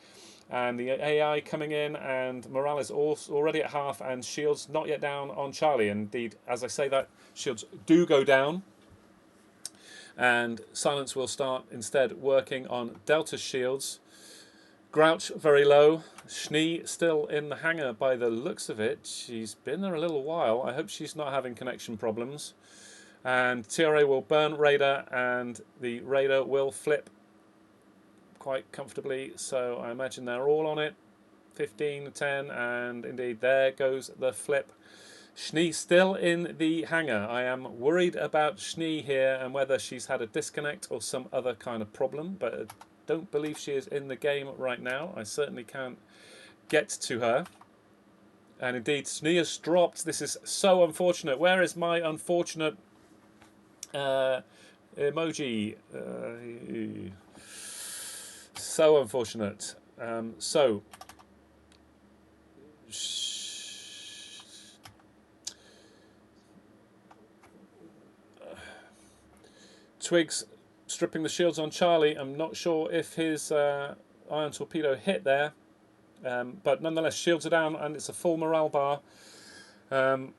and the AI coming in, and morale is already at half, and shields not yet down on Charlie. Indeed, as I say that, shields do go down, and Silence will start instead working on Delta's shields. Grouch very low. Schnee still in the hangar by the looks of it. She's been there a little while. I hope she's not having connection problems. And TRA will burn Raider, and the Raider will flip quite comfortably, so I imagine they're all on it. 15, 10, and indeed there goes the flip. Schnee still in the hangar. I am worried about Schnee here and whether she's had a disconnect or some other kind of problem, but I don't believe she is in the game right now. I certainly can't get to her. And indeed, Schnee has dropped. This is so unfortunate. Where is my unfortunate emoji? So unfortunate. Twigs stripping the shields on Charlie. I'm not sure if his ion torpedo hit there, but nonetheless, shields are down and it's a full morale bar. But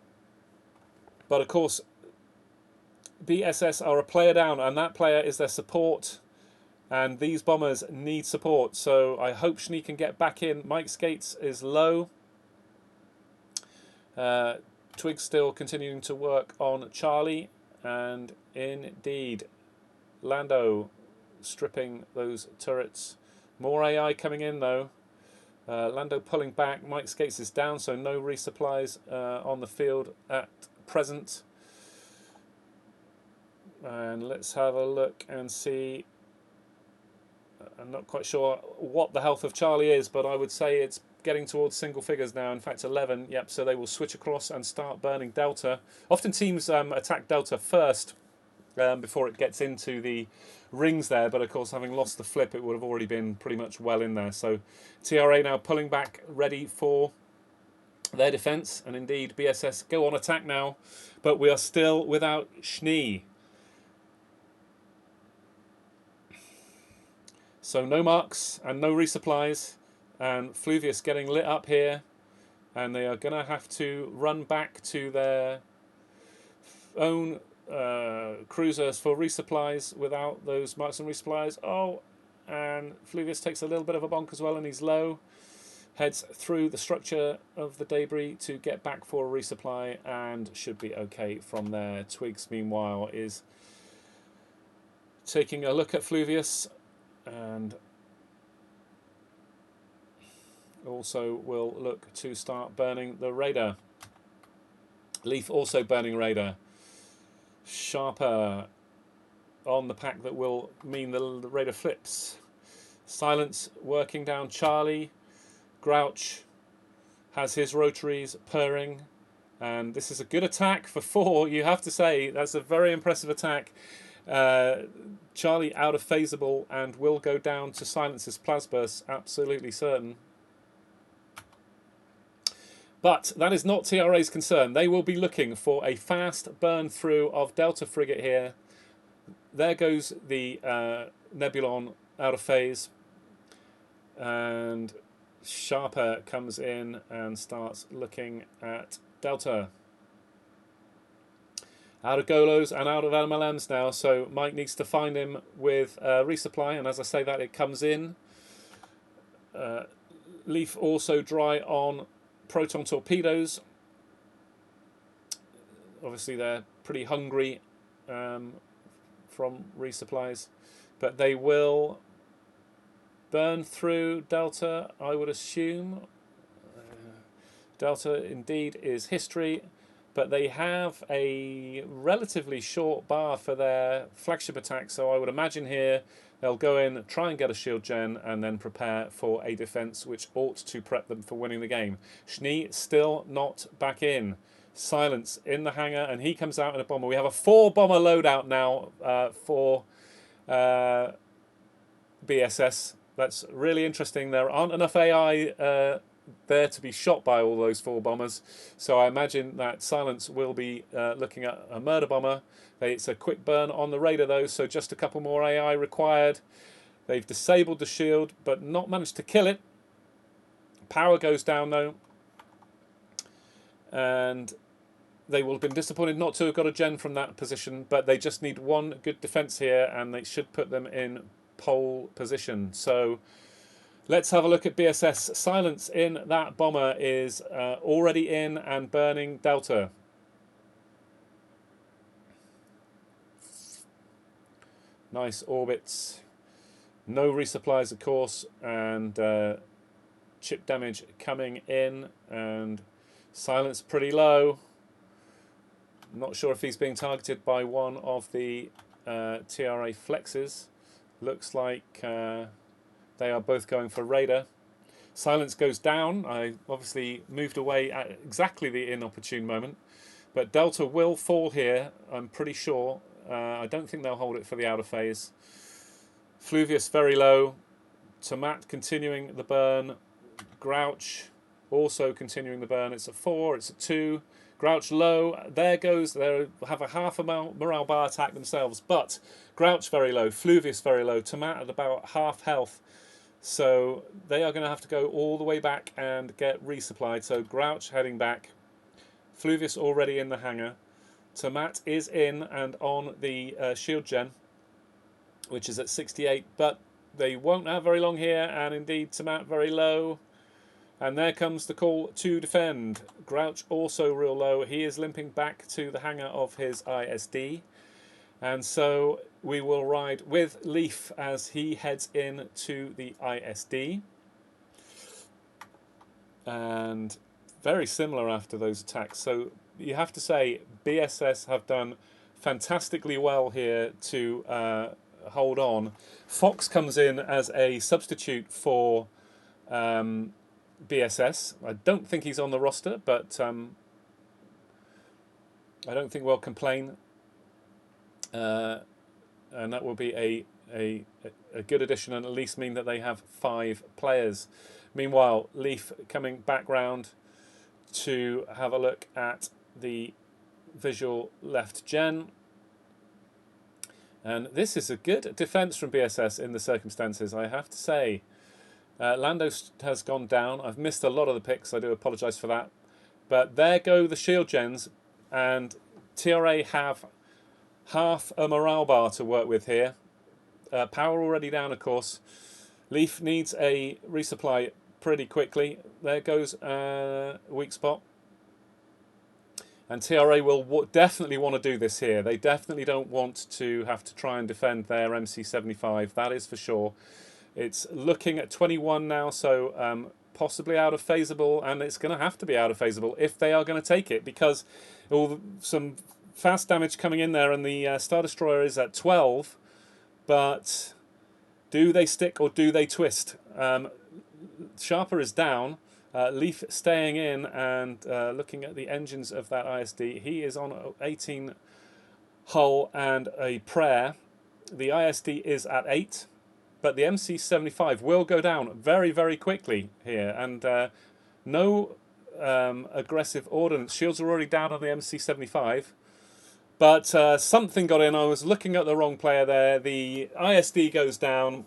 of course, BSS are a player down, and that player is their support. And these bombers need support, so I hope Schnee can get back in. Mike Skates is low. Twigs still continuing to work on Charlie. And indeed, Lando stripping those turrets. More AI coming in, though. Lando pulling back. Mike Skates is down, so no resupplies on the field at present. And let's have a look and see I'm not quite sure what the health of Charlie is, but I would say it's getting towards single figures now. In fact, 11. Yep, so they will switch across and start burning Delta. Often teams attack Delta first before it gets into the rings there, but of course, having lost the flip, it would have already been pretty much well in there. So TRA now pulling back, ready for their defence, and indeed BSS go on attack now, but we are still without Schnee. So no marks and no resupplies, and Fluvius getting lit up here, and they are going to have to run back to their own cruisers for resupplies without those marks and resupplies. Oh, and Fluvius takes a little bit of a bonk as well, and he's low. Heads through the structure of the debris to get back for a resupply, and should be okay from there. Twigs, meanwhile, is taking a look at Fluvius, and also will look to start burning the Raider. Leaf also burning Raider. Sharper on the pack that will mean the Raider flips. Silence working down Charlie. Grouch has his rotaries purring, and this is a good attack for 4. You have to say that's a very impressive attack. Charlie out of phaseable and will go down to Silence's Plasburst, absolutely certain. But that is not TRA's concern. They will be looking for a fast burn through of Delta frigate here. There goes the Nebulon out of phase, and Sharper comes in and starts looking at Delta. Out of Golos and out of MLMs now, so Mike needs to find him with resupply, and as I say that, it comes in. Leaf also dry on proton torpedoes. Obviously they're pretty hungry from resupplies, but they will burn through Delta, I would assume. Delta indeed is history, but they have a relatively short bar for their flagship attack, so I would imagine here they'll go in, try and get a shield gen, and then prepare for a defense which ought to prep them for winning the game. Schnee still not back in. Silence in the hangar, and he comes out in a bomber. We have a 4-bomber loadout now for BSS. That's really interesting. There aren't enough AI there to be shot by all those 4 bombers, so I imagine that Silence will be looking at a murder bomber. It's a quick burn on the Raider though, so just a couple more AI required. They've disabled the shield but not managed to kill it. Power goes down though, and they will have been disappointed not to have got a gen from that position, but they just need one good defense here and they should put them in pole position. So let's have a look at BSS. Silence in that bomber is already in and burning Delta. Nice orbits. No resupplies, of course, and chip damage coming in, and Silence pretty low. Not sure if he's being targeted by one of the TRA flexes. Looks like they are both going for Raider. Silence goes down. I obviously moved away at exactly the inopportune moment. But Delta will fall here, I'm pretty sure. I don't think they'll hold it for the outer phase. Fluvius very low. Tomat continuing the burn. Grouch also continuing the burn. It's a 4, it's a 2. Grouch low. There goes. They have a half a morale bar attack themselves. But Grouch very low. Fluvius very low. Tomat at about half health. So they are going to have to go all the way back and get resupplied. So Grouch heading back. Fluvius already in the hangar. Tomat is in and on the shield gen, which is at 68. But they won't have very long here. And indeed, Tomat very low. And there comes the call to defend. Grouch also real low. He is limping back to the hangar of his ISD. And so we will ride with Leaf as he heads in to the ISD. And very similar after those attacks. So you have to say BSS have done fantastically well here to hold on. Fox comes in as a substitute for BSS. I don't think he's on the roster, but I don't think we'll complain. And that will be a good addition and at least mean that they have 5 players. Meanwhile, Leaf coming back round to have a look at the visual left gen. And this is a good defence from BSS in the circumstances, I have to say. Lando has gone down. I've missed a lot of the picks. I do apologise for that. But there go the shield gens. And TRA have half a morale bar to work with here. Power already down, of course. Leaf needs a resupply pretty quickly. There goes a weak spot. And TRA will definitely want to do this here. They definitely don't want to have to try and defend their MC75. That is for sure. It's looking at 21 now, so possibly out of phaseable, and it's going to have to be out of phaseable if they are going to take it, because some fast damage coming in there, and the Star Destroyer is at 12. But do they stick or do they twist? Sharper is down. Leaf staying in and looking at the engines of that ISD. He is on 18 hull and a prayer. The ISD is at 8. But the MC75 will go down very, very quickly here. And no aggressive ordnance. Shields are already down on the MC75. But something got in. I was looking at the wrong player there. The ISD goes down.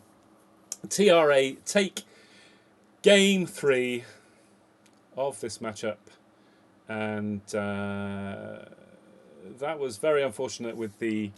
TRA take game 3 of this matchup. And that was very unfortunate with the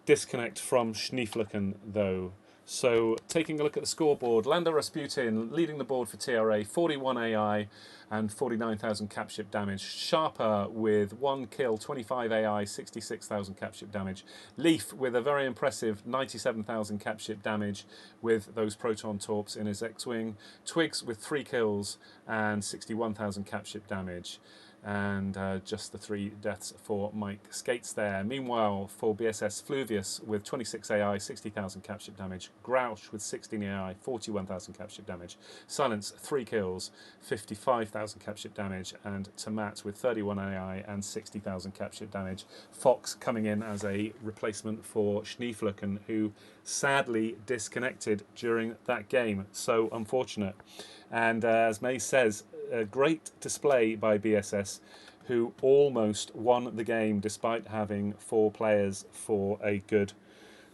disconnect from Schneeflicken, though. So, taking a look at the scoreboard, Lando Rasputin leading the board for TRA, 41 AI and 49,000 capship damage. Sharper with 1 kill, 25 AI, 66,000 capship damage. Leaf with a very impressive 97,000 capship damage with those proton torps in his X-Wing. Twigs with 3 kills and 61,000 capship damage. And just the 3 deaths for Mike Skates there. Meanwhile, for BSS, Fluvius with 26 AI, 60,000 capship damage. Grouch with 16 AI, 41,000 capship damage. Silence, 3 kills, 55,000 capship damage. And Tamat with 31 AI and 60,000 capship damage. Fox coming in as a replacement for Schneeflicken, who sadly disconnected during that game. So unfortunate. And as May says, a great display by BSS, who almost won the game despite having 4 players for a good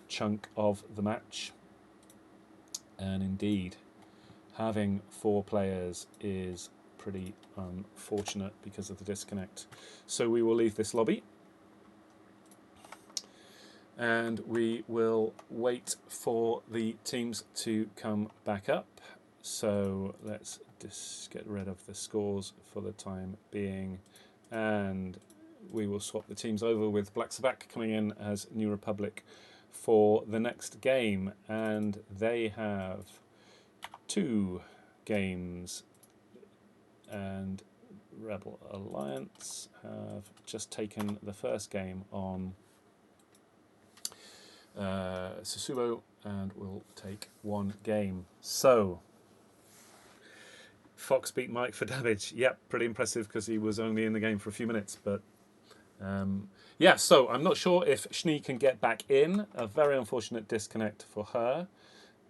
chunk of the match. And indeed, having 4 players is pretty unfortunate because of the disconnect. So we will leave this lobby. And we will wait for the teams to come back up. So let's just get rid of the scores for the time being, and we will swap the teams over with Black Sabacc coming in as New Republic for the next game, and they have 2 games, and Rebel Alliance have just taken the first game on Sissubo and will take 1 game. So Fox beat Mike for damage. Yep, pretty impressive because he was only in the game for a few minutes. But yeah, so I'm not sure if Schnee can get back in. A very unfortunate disconnect for her.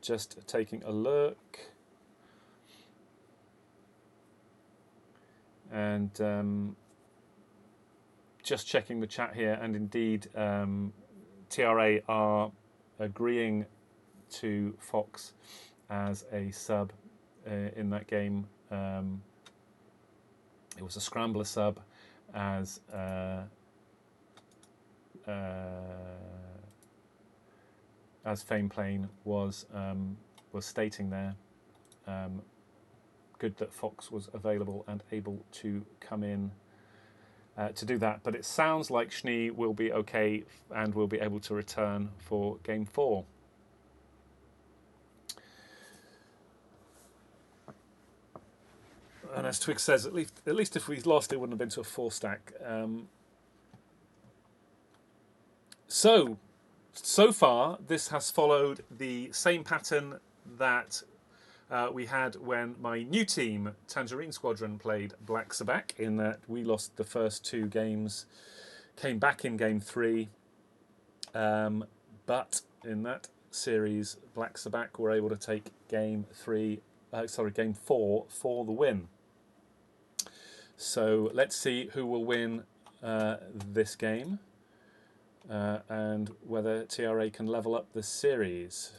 Just taking a look. And just checking the chat here. And indeed, TRA are agreeing to Fox as a sub in that game. It was a scrambler sub, as Fameplane was stating there. Good that Fox was available and able to come in to do that. But it sounds like Schnee will be okay and will be able to return for game 4. And as Twig says, at least if we lost, it wouldn't have been to a 4-stack. So, So far, this has followed the same pattern that we had when my new team, Tangerine Squadron, played Black Sabacc, in that we lost the first 2 games, came back in game 3, but in that series, Black Sabacc were able to take game 4 for the win. So let's see who will win this game and whether TRA can level up this series.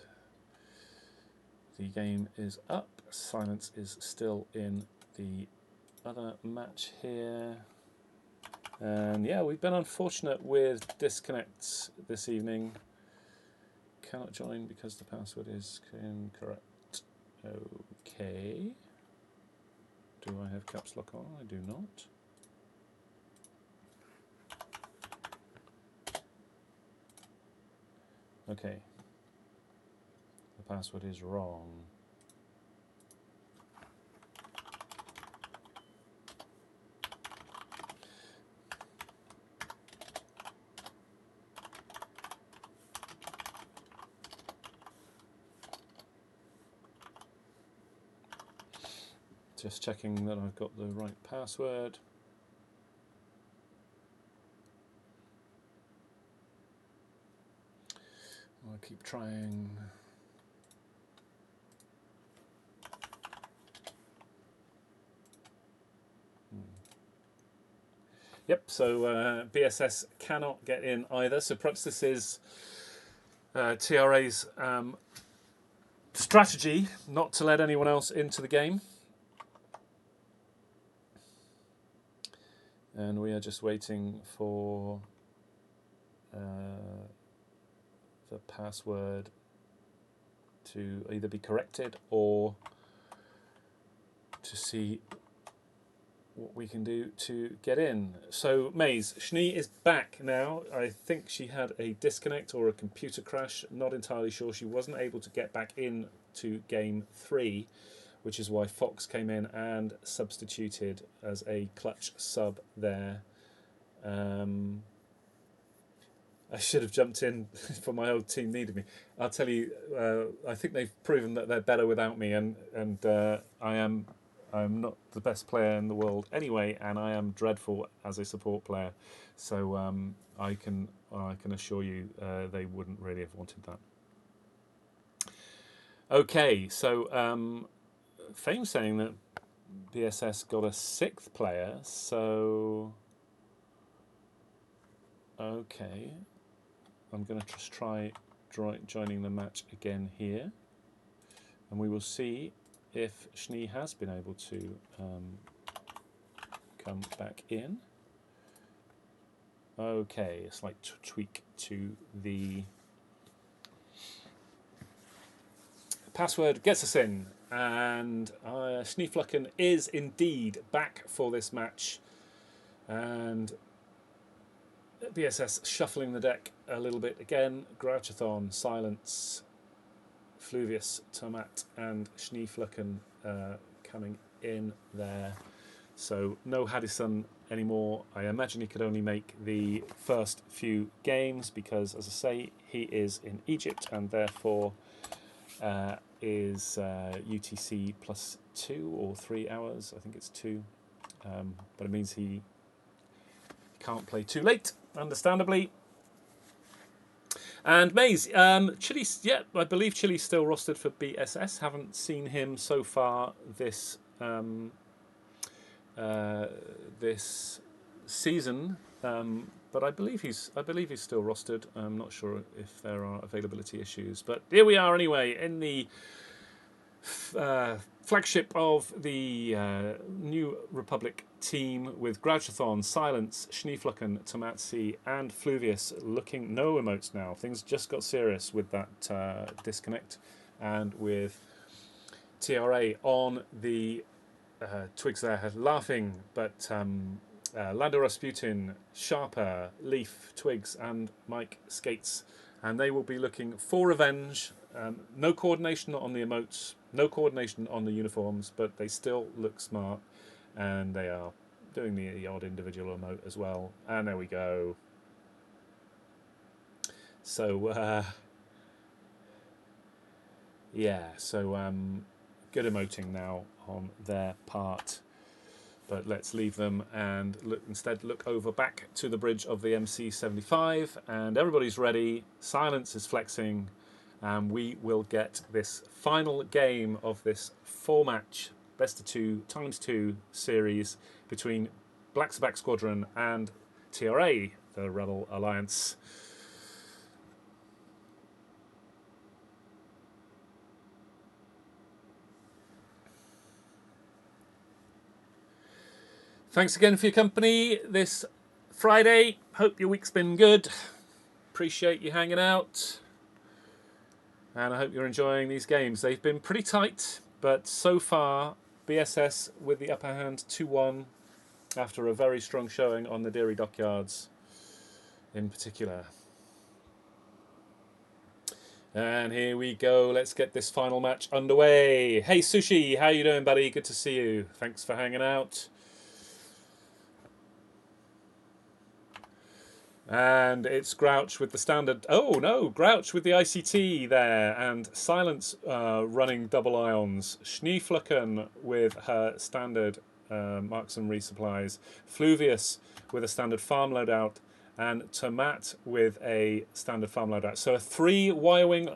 The game is up. Silence is still in the other match here. And yeah, we've been unfortunate with disconnects this evening. Cannot join because the password is incorrect. Okay. Do I have caps lock on? I do not. Okay. The password is wrong. Just checking that I've got the right password. I'll keep trying. Yep, so BSS cannot get in either. So perhaps this is TRA's strategy not to let anyone else into the game. And we are just waiting for the password to either be corrected or to see what we can do to get in. So Maze, Schnee is back now. I think she had a disconnect or a computer crash. Not entirely sure. She wasn't able to get back in to game 3, which is why Fox came in and substituted as a clutch sub there. I should have jumped in for my old team needed me. I'll tell you, I think they've proven that they're better without me, and I'm not the best player in the world anyway, and I am dreadful as a support player. So I can assure you they wouldn't really have wanted that. Okay, so Fame's saying that BSS got a 6th player, so okay. I'm going to just try joining the match again here, and we will see if Schnee has been able to come back in. Okay, a slight tweak to the password gets us in, and Schneeflucken is indeed back for this match, and BSS shuffling the deck a little bit again. Grouchathon, Silence, Fluvius, Tomat and Schneeflucken coming in there. So no Haddison anymore. I imagine he could only make the first few games because, as I say, he is in Egypt and therefore is UTC plus 2 or 3 hours. I think it's 2. But it means he can't play too late, understandably. And Maze, Chili's, yeah, I believe Chili's still rostered for BSS. Haven't seen him so far this this season, but I believe he's still rostered. I'm not sure if there are availability issues, but here we are anyway in the flagship of the New Republic team with Grouchathon, Silence, Schneeflucken, Tomatsi and Fluvius looking no emotes now. Things just got serious with that disconnect, and with TRA on the Twigs there laughing, but Lando Rasputin, Sharper, Leaf, Twigs and Mike Skates, and they will be looking for revenge. No coordination on the emotes, no coordination on the uniforms, but they still look smart, and they are doing the odd individual emote as well. And there we go. So yeah, so good emoting now on their part. But let's leave them and instead look over back to the bridge of the MC-75, and everybody's ready. Silence is flexing, and we will get this final game of this 4-match best of 2 times 2 series between Black Sabacc Squadron and TRA, the Rebel Alliance. Thanks again for your company this Friday. Hope your week's been good. Appreciate you hanging out. And I hope you're enjoying these games. They've been pretty tight, but so far, BSS with the upper hand 2-1 after a very strong showing on the Nadiri Dockyards in particular. And here we go. Let's get this final match underway. Hey, Sushi, how you doing, buddy? Good to see you. Thanks for hanging out. And it's Grouch with the standard. Oh no, Grouch with the ICT there, and Silence running double ions. Schneeflucken with her standard marks and resupplies. Fluvius with a standard farm loadout, and Tomat with a standard farm loadout. So a 3 Y-wing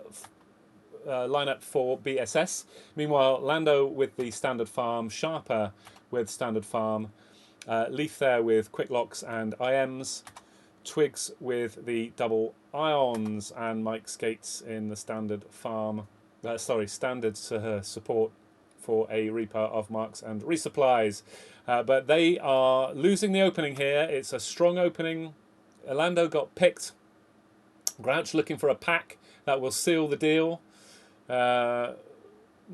lineup for BSS. Meanwhile, Lando with the standard farm, Sharper with standard farm, Leaf there with quick locks and IMs. Twigs with the double ions, and Mike Skates in the standard farm. Standard support for a Reaper of marks and resupplies. But they are losing the opening here. It's a strong opening. Lando got picked. Grouch looking for a pack that will seal the deal.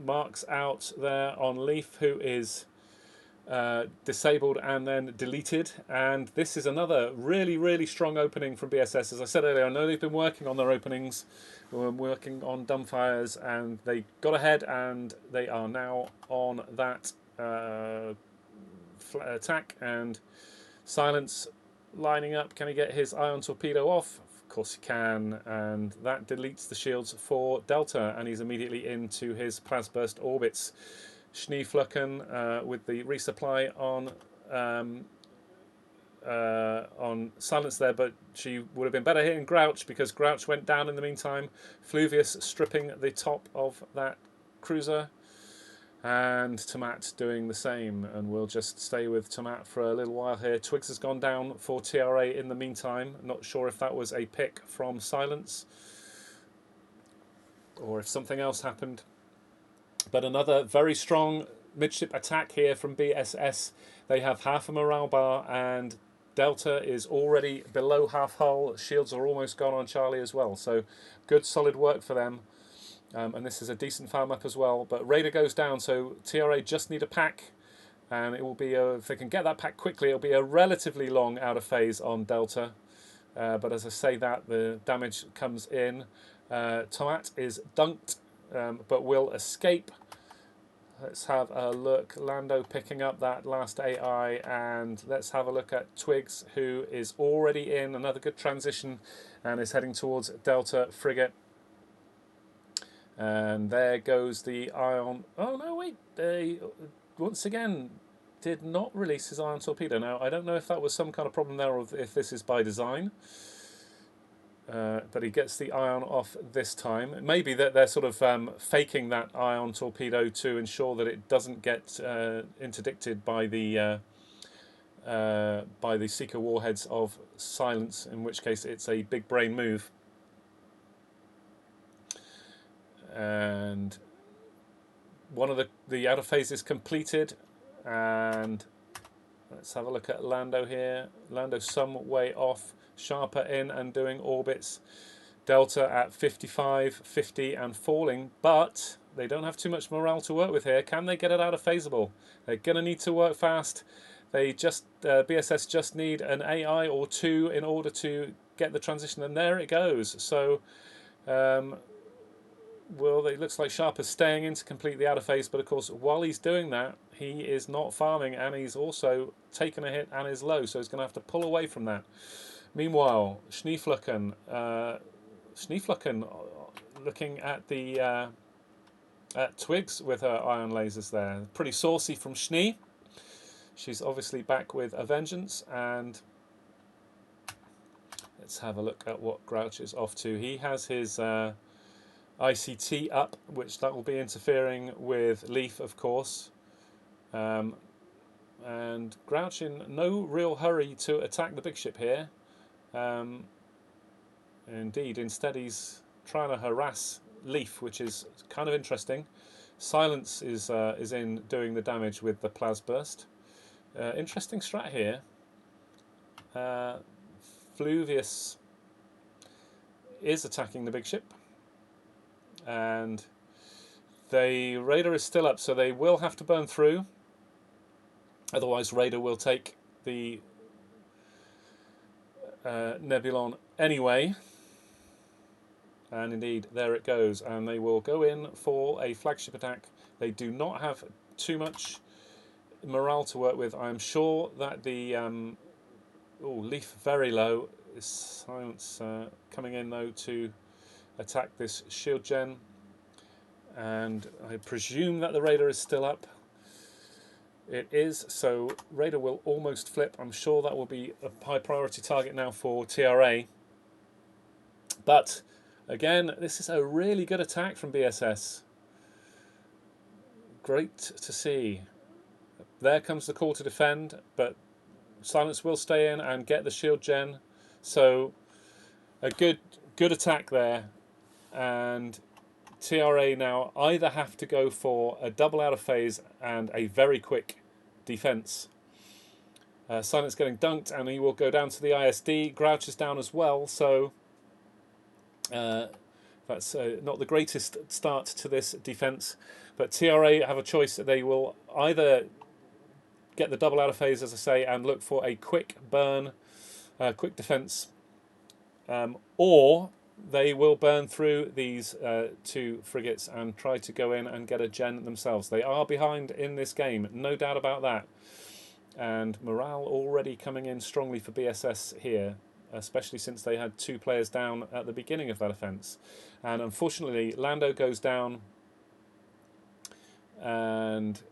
Marks out there on Leaf, who is disabled and then deleted, and this is another really strong opening from BSS. As I said earlier, I know they've been working on their openings, working on dumbfires, and they got ahead, and they are now on that attack. And Silence lining up. Can he get his ion torpedo off? Of course he can, and that deletes the shields for Delta, and he's immediately into his plasburst orbits. Schneeflucken with the resupply on Silence there, but she would have been better hitting Grouch because Grouch went down in the meantime. Fluvius stripping the top of that cruiser, and Tomat doing the same, and we'll just stay with Tomat for a little while here. Twigs has gone down for TRA in the meantime. Not sure if that was a pick from Silence or if something else happened. But another very strong midship attack here from BSS. They have half a morale bar, and Delta is already below half hull. Shields are almost gone on Charlie as well. So good solid work for them. And this is a decent farm up as well. But Raider goes down, so TRA just need a pack. And it will be, if they can get that pack quickly, it'll be a relatively long out of phase on Delta. But as I say that, the damage comes in. Tomat is dunked, but will escape. Let's have a look. Lando picking up that last AI, and let's have a look at Twigs, who is already in another good transition and is heading towards Delta frigate. And there goes the ion. Oh no, wait! They once again did not release his ion torpedo. Now I don't know if that was some kind of problem there, or if this is by design. But he gets the ion off this time. Maybe that they're sort of faking that ion torpedo to ensure that it doesn't get interdicted by the seeker warheads of Silence, in which case it's a big brain move. And one of the outer phase is completed, and let's have a look at Lando here. Lando some way off. Sharper in and doing orbits. Delta at 55, 50 and falling, but they don't have too much morale to work with here. Can they get it out of phaseable? They're going to need to work fast. They just BSS just need an AI or two in order to get the transition, and there it goes. So it looks like Sharper's staying in to complete the outer phase, but of course while he's doing that, he is not farming, and he's also taken a hit and is low, so he's going to have to pull away from that. Meanwhile, Schneeflucken Schneeflocken looking at the at Twigs with her ion lasers there. Pretty saucy from Schnee. She's obviously back with a vengeance, and let's have a look at what Grouch is off to. He has his ICT up, which that will be interfering with Leaf, of course. And Grouch in no real hurry to attack the big ship here. Indeed, instead he's trying to harass Leaf, which is kind of interesting. Silence is in doing the damage with the Plasburst. Interesting strat here. Fluvius is attacking the big ship, and the Raider is still up, so they will have to burn through. Otherwise, Raider will take the Nebulon anyway. And indeed, there it goes. And they will go in for a flagship attack. They do not have too much morale to work with. I'm sure that the Leaf very low. Silence coming in though to attack this shield gen. And I presume that the Raider is still up. It is, so Raider will almost flip. I'm sure that will be a high priority target now for TRA. But again, this is a really good attack from BSS. Great to see. There comes the call to defend, but Silence will stay in and get the shield gen. So a good attack there. And TRA now either have to go for a double out of phase and a very quick defense. Silence getting dunked, and he will go down to the ISD. Grouch is down as well, so that's not the greatest start to this defense. But TRA have a choice. They will either get the double out of phase, as I say, and look for a quick burn, quick defense, or they will burn through these two frigates and try to go in and get a gen themselves. They are behind in this game, no doubt about that. And morale already coming in strongly for BSS here, especially since they had 2 players down at the beginning of that offence. And unfortunately, Lando goes down, and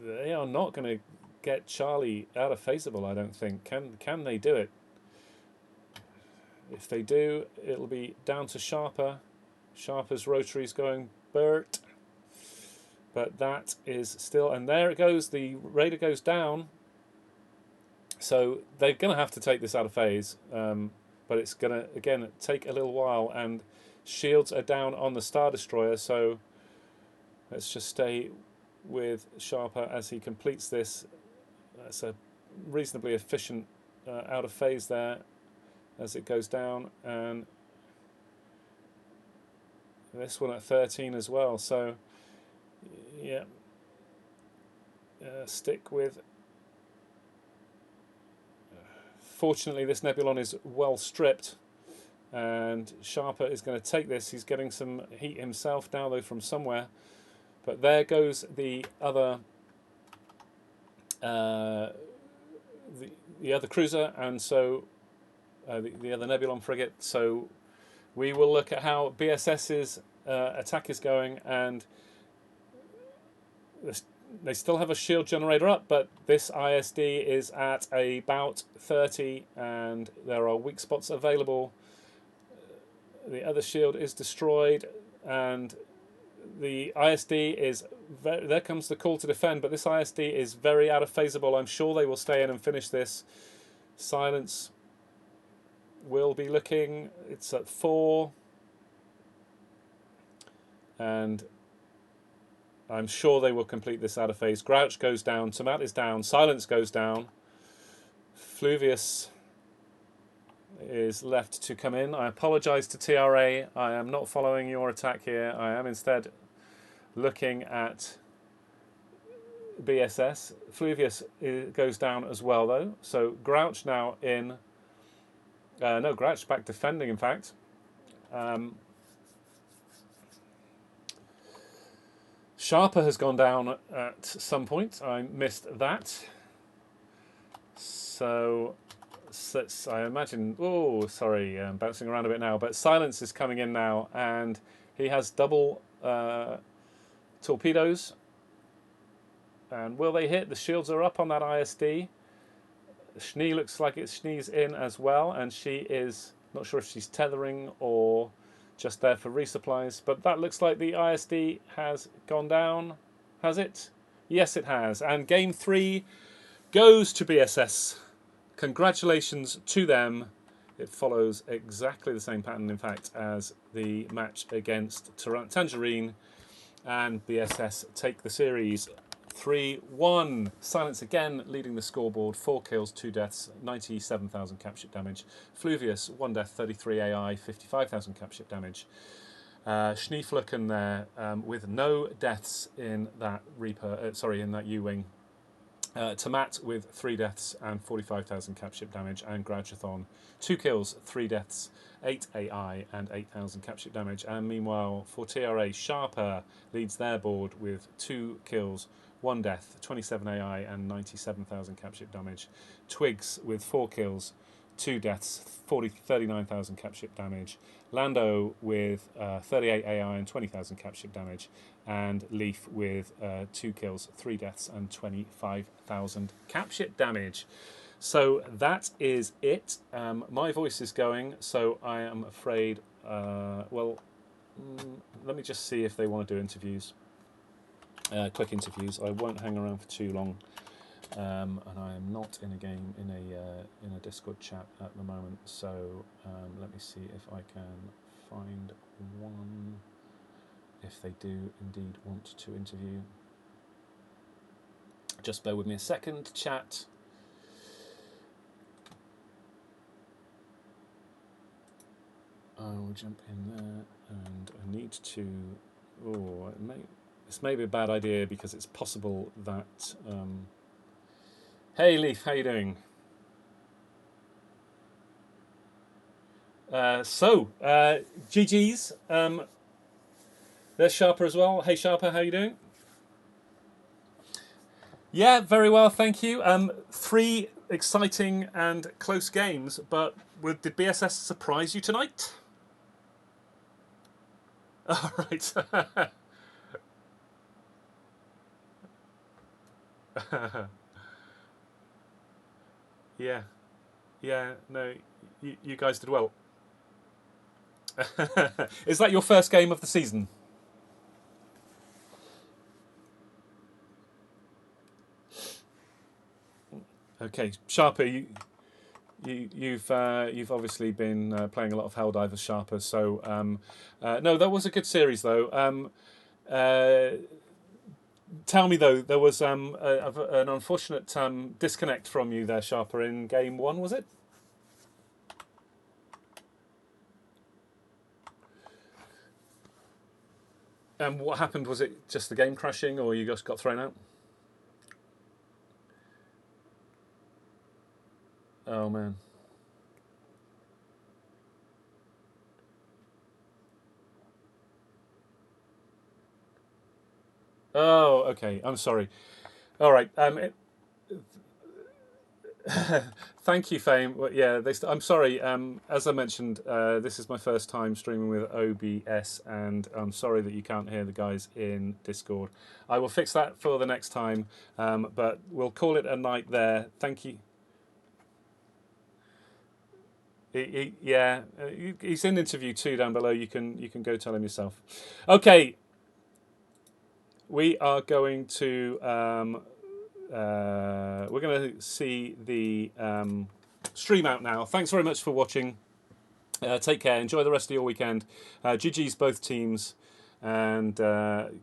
they are not going to get Charlie out of phaseable, I don't think. Can they do it? If they do, it'll be down to Sharper. Sharper's rotary's going Bert. But that is still... And there it goes. The Raider goes down. So they're going to have to take this out of phase. But it's going to, again, take a little while. And shields are down on the Star Destroyer. So let's just stay with Sharper as he completes this. That's a reasonably efficient out of phase there, as it goes down, and this one at 13 as well. So yeah, stick with. Fortunately, this Nebulon is well stripped, and Sharper is going to take this. He's getting some heat himself now, though, from somewhere. But there goes the other the other cruiser, and so the other Nebulon frigate. So we will look at how BSS's attack is going, and they still have a shield generator up, but this ISD is at about 30, and there are weak spots available. The other shield is destroyed, and the ISD is... There comes the call to defend, but this ISD is very out of phaseable. I'm sure they will stay in and finish this. Silence will be looking... It's at 4. And I'm sure they will complete this out of phase. Grouch goes down. Tomat is down. Silence goes down. Fluvius is left to come in. I apologise to TRA. I am not following your attack here. I am instead looking at BSS. Fluvius goes down as well, though. So Grouch now in... no, Grouch back defending, in fact. Sharper has gone down at some point. I missed that. So I imagine. Oh, sorry, I'm bouncing around a bit now. But Silence is coming in now, and he has double torpedoes. And will they hit? The shields are up on that ISD. Schnee looks like Schnee's in as well, and she is not sure if she's tethering or just there for resupplies. But that looks like the ISD has gone down. Has it? Yes, it has. And game 3 goes to BSS. Congratulations to them. It follows exactly the same pattern, in fact, as the match against Tangerine, and BSS take the series 3-1. Silence again leading the scoreboard. 4 kills, 2 deaths, 97,000 capship damage. Fluvius, 1 death, 33 AI, 55,000 capship damage. Schneeflücken there with no deaths in that Reaper. In that U-wing. Tamat with 3 deaths and 45,000 capship damage, and Grouchathon 2 kills, 3 deaths, 8 AI and 8,000 capship damage. And meanwhile, for TRA, Sharper leads their board with 2 kills, 1 death, 27 AI and 97,000 capship damage. Twigs with 4 kills, 2 deaths, 39,000 capship damage. Lando with 38 AI and 20,000 capship damage. And Leaf with 2 kills, 3 deaths and 25,000 capship damage. So that is it. My voice is going, so I am afraid... let me just see if they want to do interviews. Quick interviews. I won't hang around for too long. And I am not in a game in a Discord chat at the moment, so let me see if I can find one, if they do indeed want to interview. Just bear with me a second, chat. I will jump in there, and I need to... this may be a bad idea, because it's possible that... Hey Leaf, how you doing? GG's. There's Sharper as well. Hey Sharper, how you doing? Yeah, very well, thank you. 3 exciting and close games, but did BSS surprise you tonight? All right. Yeah, no, you guys did well. Is that your first game of the season? Okay, Sharper, you've obviously been playing a lot of Helldivers, Sharper. So no, that was a good series though. Tell me though, there was an unfortunate disconnect from you there, Sharper, in game 1, was it? What happened? Was it just the game crashing, or you just got thrown out? Oh man. Oh, okay. I'm sorry. All right. Thank you, Fame. Well, yeah, I'm sorry. As I mentioned, this is my first time streaming with OBS, and I'm sorry that you can't hear the guys in Discord. I will fix that for the next time, but we'll call it a night there. Thank you. He's in interview 2 down below. You can go tell him yourself. Okay. We are going to we're going to see the stream out now. Thanks very much for watching. Take care. Enjoy the rest of your weekend. GG's both teams, and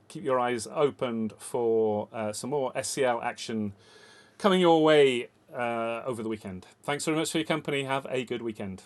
keep your eyes opened for some more SCL action coming your way over the weekend. Thanks very much for your company. Have a good weekend.